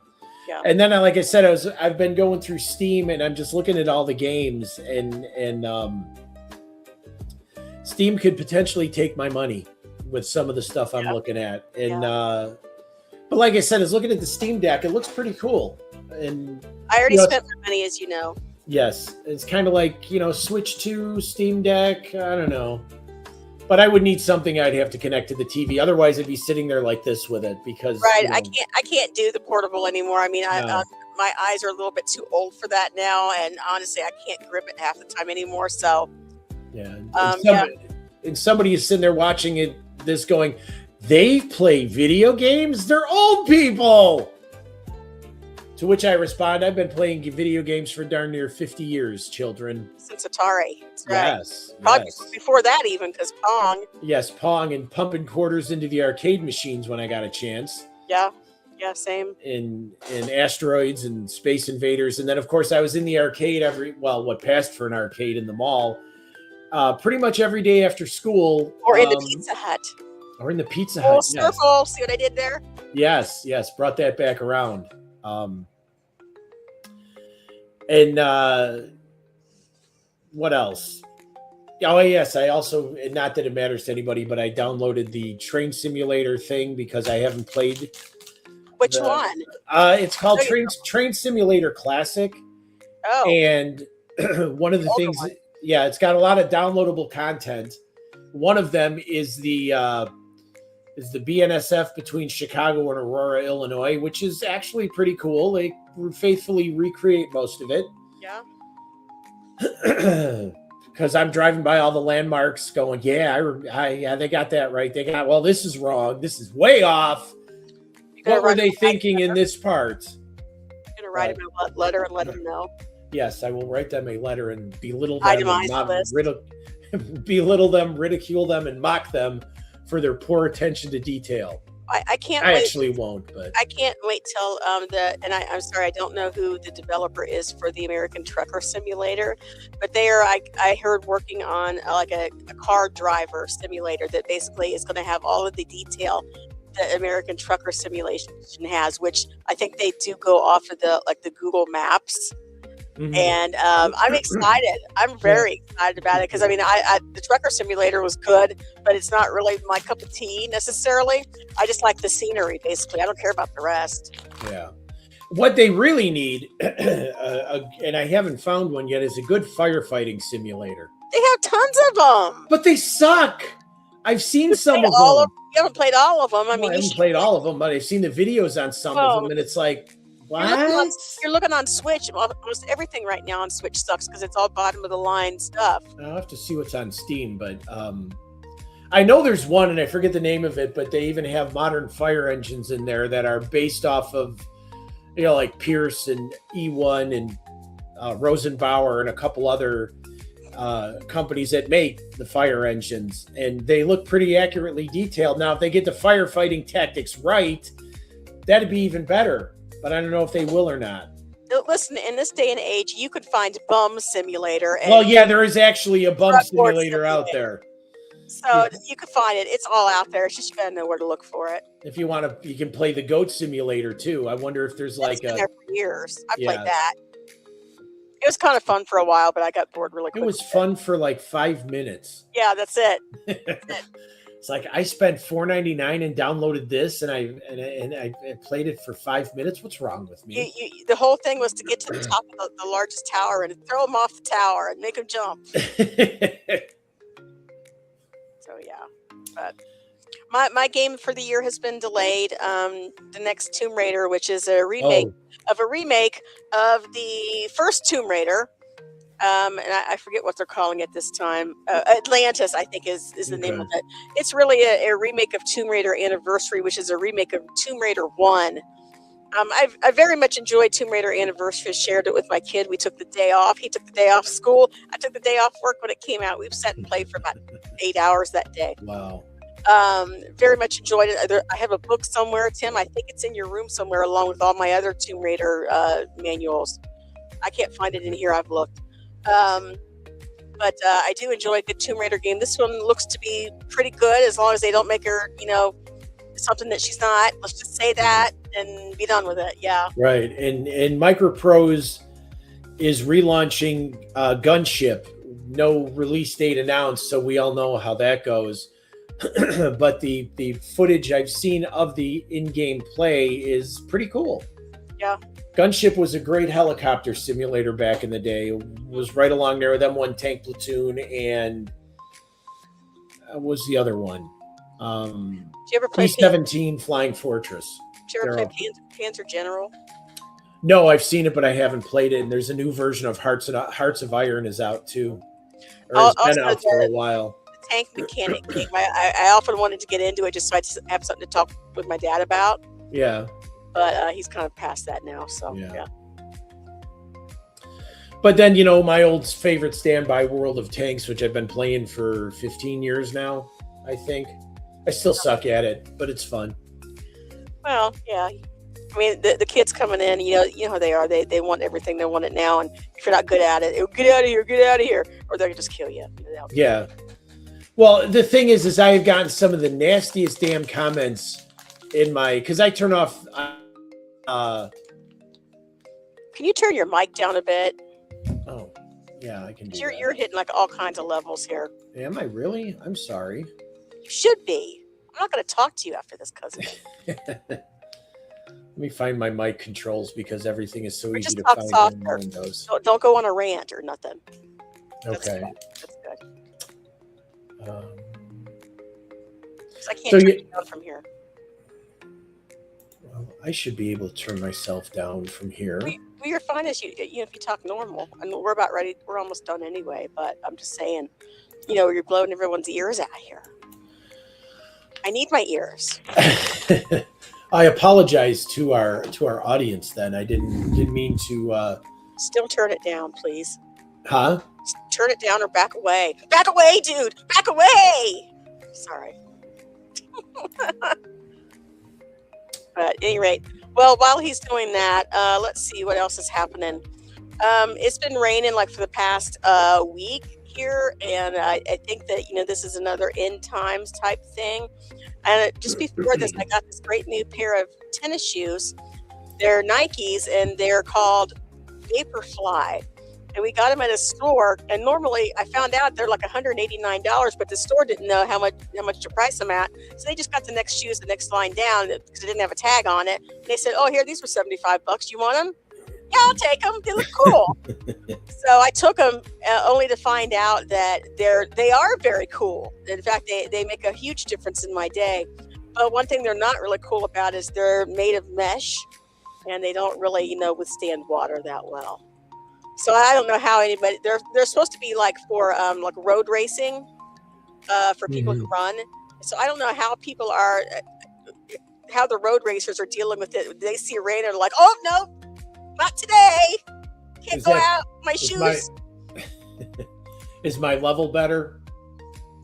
yeah. And then, like I said, I've been going through Steam and I'm just looking at all the games, and Steam could potentially take my money with some of the stuff I'm looking at. And but like I said, I was looking at the Steam Deck. It looks pretty cool. And I already spent my money, as you know. Yes, it's kind of like Switch 2, Steam Deck. I don't know. But I would need something I'd have to connect to the TV. Otherwise, I'd be sitting there like this with it because I can't do the portable anymore. I mean, my eyes are a little bit too old for that now, and honestly, I can't grip it half the time anymore. So and somebody is sitting there watching it, this going, they play video games? They're old people. To which I respond, I've been playing video games for darn near 50 years, children. Since Atari. That's right. Yes. Probably before that even, because Pong. Yes, Pong, and pumping quarters into the arcade machines when I got a chance. Yeah, same. In Asteroids and Space Invaders. And then, of course, I was in the arcade what passed for an arcade in the mall, pretty much every day after school. Or in the Pizza Hut. Or in the Pizza Hut. Circle. Yes. See what I did there? Yes. Brought that back around. What else? Oh, yes. I also, not that it matters to anybody, but I downloaded the train simulator thing because I haven't played. Which one? It's called Train Simulator Classic. Oh. And one of the things, it's got a lot of downloadable content. One of them is the BNSF between Chicago and Aurora, Illinois, which is actually pretty cool. They faithfully recreate most of it. Yeah. Because I'm driving by all the landmarks going, they got that right. This is wrong. This is way off. What were they thinking in this part? I'm going to write them a letter and let them know. Yes, I will write them a letter and belittle them, ridicule them, and mock them for their poor attention to detail. I can't. I actually won't, but I can't wait till I'm sorry, I don't know who the developer is for the American Trucker Simulator, but they are. I heard working on like a car driver simulator that basically is going to have all of the detail the American Trucker Simulation has, which I think they do go off of the Google Maps. Mm-hmm. And I'm excited. I'm very excited about it because I mean, the Trucker Simulator was good, but it's not really my cup of tea necessarily. I just like the scenery, basically. I don't care about the rest. Yeah. What they really need, and I haven't found one yet, is a good firefighting simulator. They have tons of them, but they suck. I've seen some of them. You haven't played all of them. I haven't played all of them, but I've seen the videos on some of them, and it's like. What? You're looking on Switch. Almost everything right now on Switch sucks because it's all bottom of the line stuff. I'll have to see what's on Steam, but I know there's one, and I forget the name of it, but they even have modern fire engines in there that are based off of, like Pierce and E1 and Rosenbauer and a couple other companies that make the fire engines, and they look pretty accurately detailed. Now, if they get the firefighting tactics right, that'd be even better. But I don't know if they will or not. Listen, in this day and age, you could find Bum Simulator. There is actually a Bum Simulator out there. So you can find it. It's all out there. It's just you gotta know where to look for it. If you want to, you can play the Goat Simulator too. I wonder if there's It's been there for years. I played that. It was kind of fun for a while, but I got bored really It quick. was fun for like 5 minutes. Yeah, that's it. It's like I spent $4.99 and downloaded this, and I played it for 5 minutes. What's wrong with me? The whole thing was to get to the top of the largest tower and throw them off the tower and make them jump. So yeah, but my game for the year has been delayed. The next Tomb Raider, which is a remake of the first Tomb Raider. And I forget what they're calling it this time. Atlantis, I think, is the name of it. It's really a remake of Tomb Raider Anniversary, which is a remake of Tomb Raider 1. I very much enjoyed Tomb Raider Anniversary. Shared it with my kid. We took the day off. He took the day off school. I took the day off work when it came out. We've sat and played for about 8 hours that day. Wow. Very much enjoyed it. I have a book somewhere, Tim. I think it's in your room somewhere, along with all my other Tomb Raider manuals. I can't find it in here. I've looked. But I do enjoy a good Tomb Raider game. This one looks to be pretty good, as long as they don't make her, something that she's not. Let's just say that and be done with it. Yeah. Right. And Microprose is relaunching Gunship. No release date announced, so we all know how that goes. But the footage I've seen of the in-game play is pretty cool. Yeah. Gunship was a great helicopter simulator back in the day. It was right along there with M1 Tank Platoon and what was the other one? Did you ever play P-17 Flying Fortress? Did you ever play Panzer General? No, I've seen it, but I haven't played it. And there's a new version of Hearts of Iron is out too. Or has been out for a while. The tank mechanic game. I often wanted to get into it just so I just have something to talk with my dad about. Yeah. But he's kind of past that now, so yeah. But then, my old favorite standby, World of Tanks, which I've been playing for 15 years now, I think. I still suck at it, but it's fun. Well, yeah. I mean, the kids coming in, you know how they are. They want everything. They want it now. And if you're not good at it, get out of here, or they'll just kill you. Yeah. Well, the thing is I've gotten some of the nastiest damn comments in because I turn off. Can you turn your mic down a bit? Oh, yeah, I can do that. You're hitting like all kinds of levels here. Am I really? I'm sorry. You should be. I'm not going to talk to you after this, cousin. Let me find my mic controls because everything is so easy to talk find softer. in Windows. Don't go on a rant or nothing. Okay. That's good. I can't turn you down from here. Well, I should be able to turn myself down from here. You're fine as if you talk normal. I mean, we're about ready. We're almost done anyway. But I'm just saying, you're blowing everyone's ears out here. I need my ears. I apologize to our audience. Then I didn't mean to. Still turn it down, please. Huh? Turn it down or back away. Back away, dude. Back away. Sorry. But at any rate, well, while he's doing that, let's see what else is happening. It's been raining like for the past week here, and I think that this is another end times type thing. And just before this, I got this great new pair of tennis shoes. They're Nikes, and they're called Vaporfly. And we got them at a store, and normally I found out they're like $189, but the store didn't know how much to price them at. So they just got the next shoes, the next line down, because it didn't have a tag on it. And they said, "Oh, here, these were $75. You want them?" "Yeah, I'll take them. They look cool." So I took them, only to find out that they are very cool. In fact, they make a huge difference in my day. But one thing they're not really cool about is they're made of mesh, and they don't really withstand water that well. So I don't know how anybody. They're supposed to be like for like road racing, for people who run. So I don't know how people are, how the road racers are dealing with it. They see rain and they're like, "Oh no, not today. Can't go out. My shoes." Is my level better?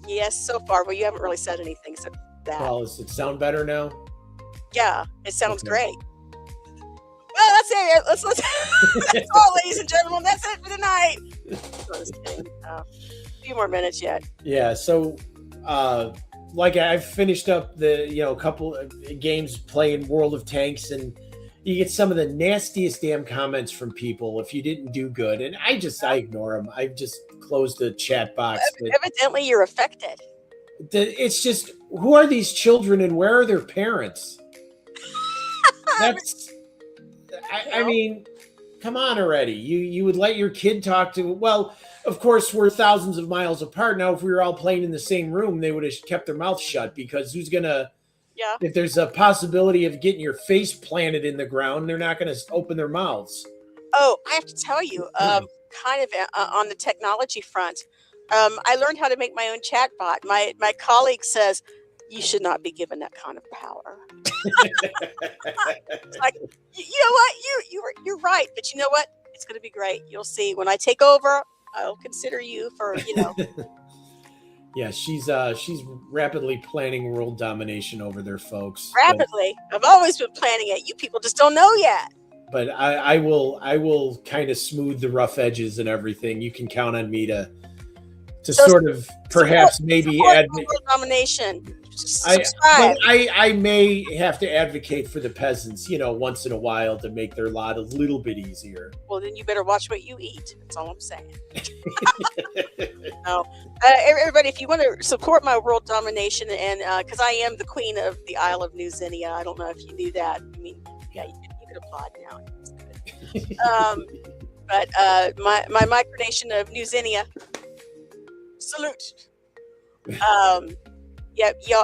Yes, so far. Well, you haven't really said anything except that. Well, does it sound better now? Yeah, it sounds great. Well, that's it. That's all, ladies and gentlemen. That's it for tonight. A few more minutes yet. Yeah. So, like I've finished up the couple of games playing World of Tanks, and you get some of the nastiest damn comments from people if you didn't do good, and I ignore them. I've just closed the chat box. But Evidently, you're affected. it's just, who are these children and where are their parents? That's, I mean, come on already. You would let your kid talk to, well, of course, we're thousands of miles apart. Now, if we were all playing in the same room, they would have kept their mouth shut, because who's going to, if there's a possibility of getting your face planted in the ground, they're not going to open their mouths. Oh, I have to tell you, kind of on the technology front, I learned how to make my own chat bot. My colleague says, you should not be given that kind of power. It's like, you know what? You're right. But you know what? It's going to be great. You'll see. When I take over, I'll consider you for, Yeah, she's rapidly planning world domination over there, folks. Rapidly. I've always been planning it. You people just don't know yet. But I will kind of smooth the rough edges and everything. You can count on me to sort of perhaps maybe world domination. But I may have to advocate for the peasants, once in a while, to make their lot a little bit easier. Well, then you better watch what you eat. That's all I'm saying. Everybody, if you want to support my world domination, and because I am the queen of the Isle of New Xenia, I don't know if you knew that. I mean, yeah, you could applaud now. But my micronation of New Xenia, salute.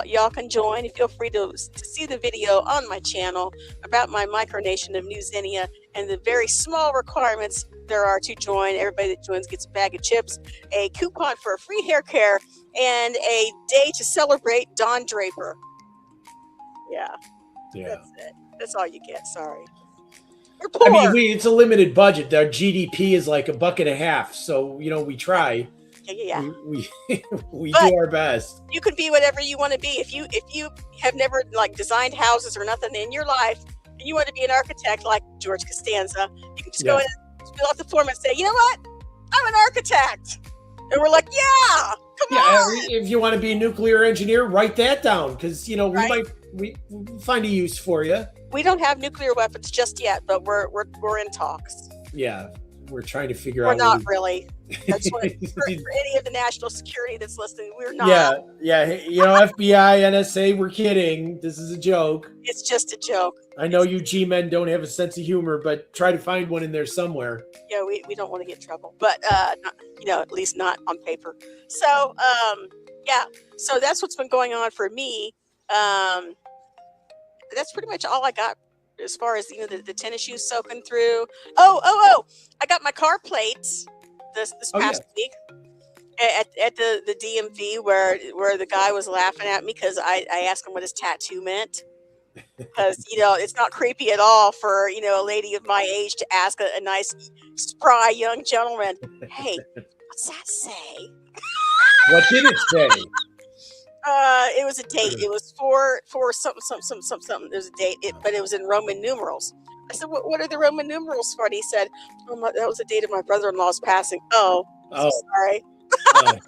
Y'all can join. Feel free to see the video on my channel about my micronation of New Xenia and the very small requirements there are to join. Everybody that joins gets a bag of chips, a coupon for a free hair care, and a day to celebrate Don Draper. Yeah. That's it. That's all you get. Sorry. We're poor. I mean, it's a limited budget. Our GDP is like $1.50, so we try. Yeah. We do our best. You can be whatever you want to be. If you have never designed houses or nothing in your life, and you want to be an architect like George Costanza, you can just go in, fill out the form, and say, you know what, I'm an architect, and we're like, yeah, come on. If you want to be a nuclear engineer, write that down, because we find a use for you. We don't have nuclear weapons just yet, but we're in talks. Yeah. We're trying to figure out. We're not really. That's what, for any of the national security that's listening, we're not. Yeah. FBI, NSA, we're kidding. This is a joke. It's just a joke. I know you G-men don't have a sense of humor, but try to find one in there somewhere. Yeah, we don't want to get in trouble, but at least not on paper. So so that's what's been going on for me. That's pretty much all I got. As far as the tennis shoes soaking through. I got my car plates this past week at the DMV where the guy was laughing at me because I asked him what his tattoo meant. Because it's not creepy at all for a lady of my age to ask a nice spry young gentleman, hey, what's that say? What did it say? It was a date. It was for something. There's a date, but it was in Roman numerals. I said, "What are the Roman numerals for?" And he said, "That was the date of my brother-in-law's passing." So sorry. I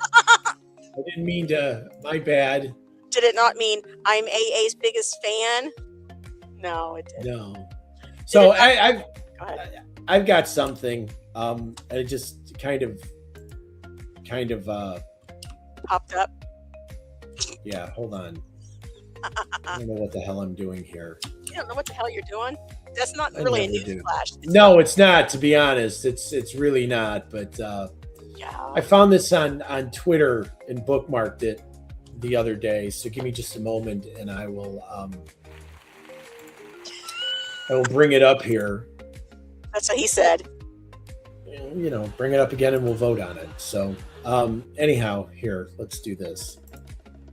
didn't mean to. My bad. Did it not mean I'm AA's biggest fan? No, it didn't. No. So I've got something. I just kind of popped up. Yeah, hold on. I don't know what the hell I'm doing here. You don't know what the hell you're doing? That's not really a news flash. No, it's not, to be honest. It's really not. But I found this on Twitter and bookmarked it the other day. So give me just a moment and I will bring it up here. That's what he said. Bring it up again and we'll vote on it. So anyhow, here, let's do this.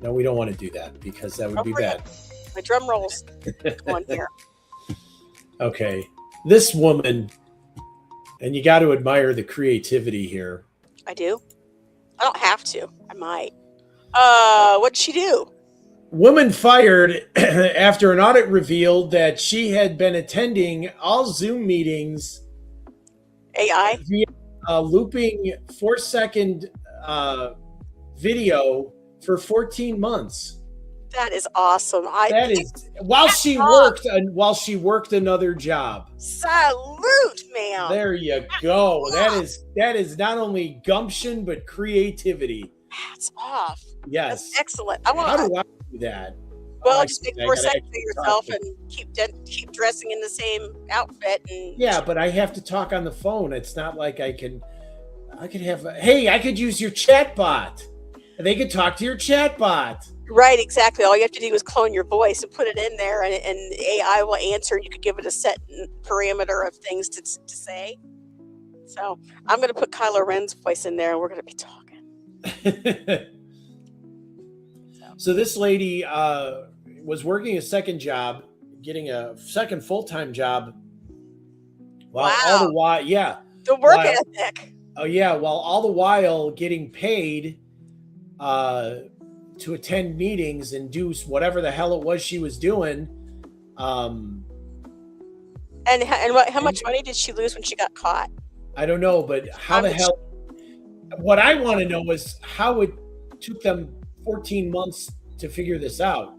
No, we don't want to do that because that would be bad. My drum rolls on here. Okay. This woman, and you got to admire the creativity here. I do. I don't have to. I might. What'd she do? Woman fired after an audit revealed that she had been attending all Zoom meetings. AI? Via looping 4-second video for 14 months. That is awesome. That is while she worked another job. Salute, ma'am. There you go. That is not only gumption but creativity. Hats off. Yes. That's excellent. How do I do that? Well, just make more sense for yourself and keep dressing in the same outfit. And yeah, but I have to talk on the phone. It's not like I could have. Hey, I could use your chat bot. They could talk to your chat bot. Right, exactly. All you have to do is clone your voice and put it in there, and AI will answer. You could give it a set parameter of things to say. So I'm going to put Kylo Ren's voice in there, and we're going to be talking. So this lady was working a second job, getting a second full-time job. While all the while, yeah. The work ethic. Oh yeah, while all the while getting paid to attend meetings and do whatever the hell it was she was doing. And how much money did she lose when she got caught? I don't know, but how the hell? What I want to know is how it took them 14 months to figure this out.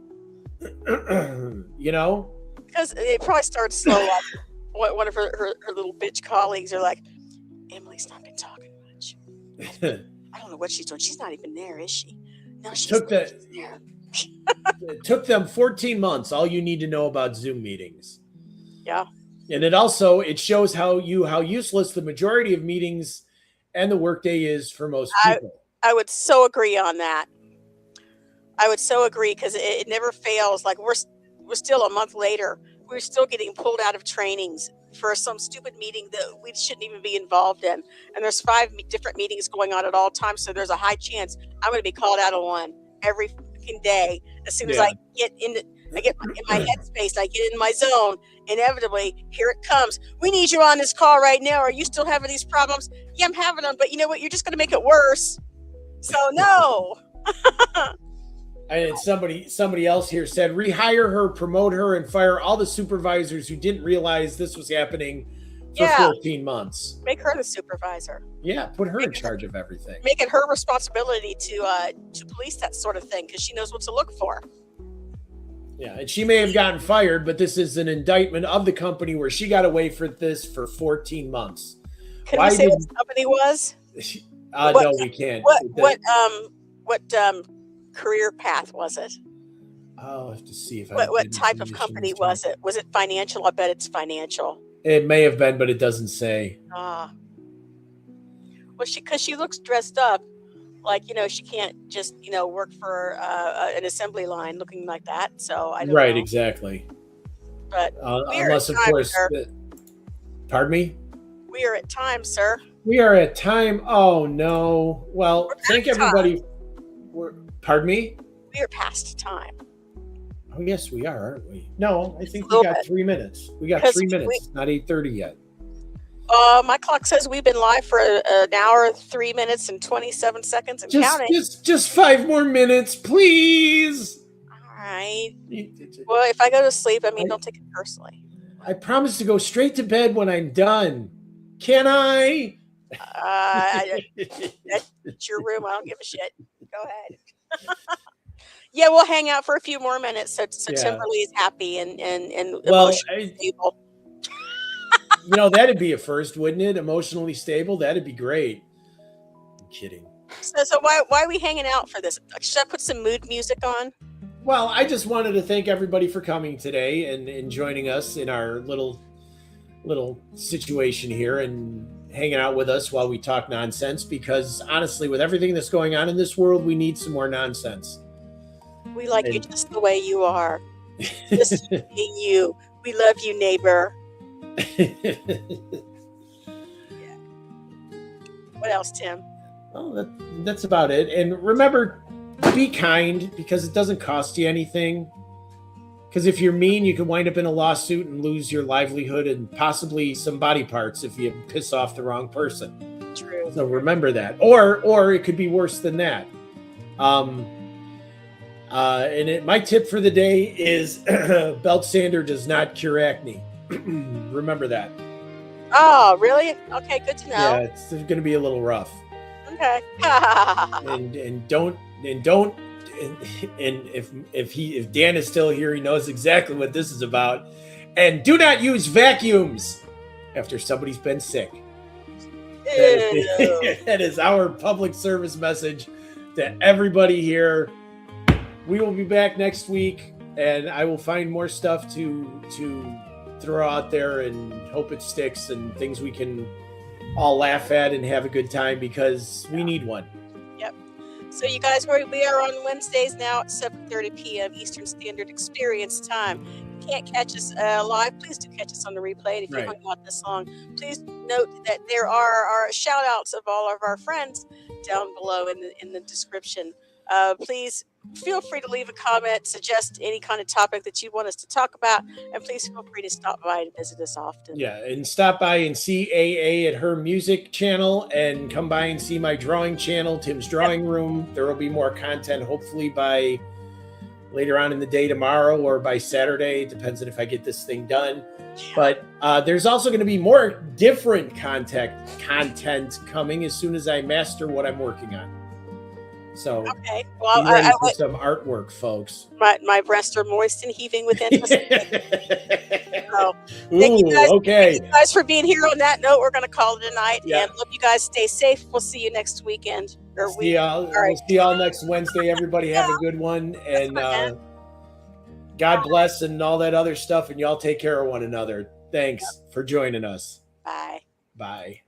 You know? Because it probably started slow. Like one of her little bitch colleagues are like, Emily's not been talking much. I don't know what she's doing. She's not even there, is she? No, she's there. It took them 14 months. All you need to know about Zoom meetings. Yeah. And it shows how useless the majority of meetings and the workday is for most people. I would so agree on that. I would so agree, because it never fails. Like we're still a month later. We're still getting pulled out of trainings for some stupid meeting that we shouldn't even be involved in. And there's 5 different meetings going on at all times. So there's a high chance I'm going to be called out of one every fucking day. As soon as I get in my headspace, I get in my zone, inevitably, here it comes. We need you on this call right now. Are you still having these problems? Yeah, I'm having them, but you know what? You're just going to make it worse. So no. And somebody else here said, rehire her, promote her, and fire all the supervisors who didn't realize this was happening for 14 months. Make her the supervisor. Yeah, put her in charge of everything. Make it her responsibility to police that sort of thing, because she knows what to look for. Yeah, and she may have gotten fired, but this is an indictment of the company where she got away for this for 14 months. Can we say what the company was? No, we can't. What career path was it? I'll have to see if what type of company was it? Was it financial? I bet it's financial. It may have been, but it doesn't say. Well, because she looks dressed up, like, she can't just, work for an assembly line looking like that. So I don't know. Right, exactly. But unless, of course, pardon me? We are at time, sir. We are at time. Oh, no. Well, thank everybody. Pardon me? We are past time. Oh, yes, we are, aren't we? No, I think we got 3 minutes. We got 3 minutes, not 8:30 yet. My clock says we've been live for an hour, 3 minutes, and 27 seconds and counting. Just 5 more minutes, please. All right. Well, if I go to sleep, don't take it personally. I promise to go straight to bed when I'm done. Can I? That's your room. I don't give a shit. Go ahead. Yeah, we'll hang out for a few more minutes so Timberly is happy and emotionally stable. That'd be a first, wouldn't it? Emotionally stable. That'd be great. I'm kidding. So why are we hanging out for this? Should I put some mood music on? Well, I just wanted to thank everybody for coming today and joining us in our little situation here and hanging out with us while we talk nonsense, because honestly, with everything that's going on in this world, we need some more nonsense. We like you just the way you are. Just being you. We love you, neighbor. Yeah. What else, Tim? Well, that's about it. And remember, be kind, because it doesn't cost you anything. Because if you're mean, you can wind up in a lawsuit and lose your livelihood and possibly some body parts if you piss off the wrong person. True. So remember that. Or it could be worse than that. My tip for the day is belt sander does not cure acne. Remember that. Oh, really? Okay, good to know. Yeah, it's going to be a little rough. Okay. and don't and if Dan is still here, he knows exactly what this is about. And do not use vacuums after somebody's been sick. That is our public service message to everybody here. We will be back next week, and I will find more stuff to throw out there and hope it sticks and things we can all laugh at and have a good time, because we need one. Yep. So you guys, we are on Wednesdays now at 7:30 p.m. Eastern Standard Experience time. If you can't catch us live, please do catch us on the replay. And if you hung out this long, please note that there are our shout outs of all of our friends down below in the description. Please feel free to leave a comment, suggest any kind of topic that you want us to talk about, and please feel free to stop by and visit us often. Yeah, and stop by and see AA at her music channel, and come by and see my drawing channel, Tim's Drawing Room. There will be more content, hopefully by later on in the day tomorrow or by Saturday. It depends on if I get this thing done. But there's also going to be more different content coming as soon as I master what I'm working on. So okay, well, be ready for some artwork, folks. My breasts are moist and heaving with anticipation. So, Ooh, thank you guys, okay. Thank you guys for being here. On that note, we're going to call it a night. Yeah. And hope you guys stay safe. We'll see you next weekend. We'll see y'all next Wednesday. Everybody have a good one, and God bless and all that other stuff. And y'all take care of one another. Thanks for joining us. Bye. Bye.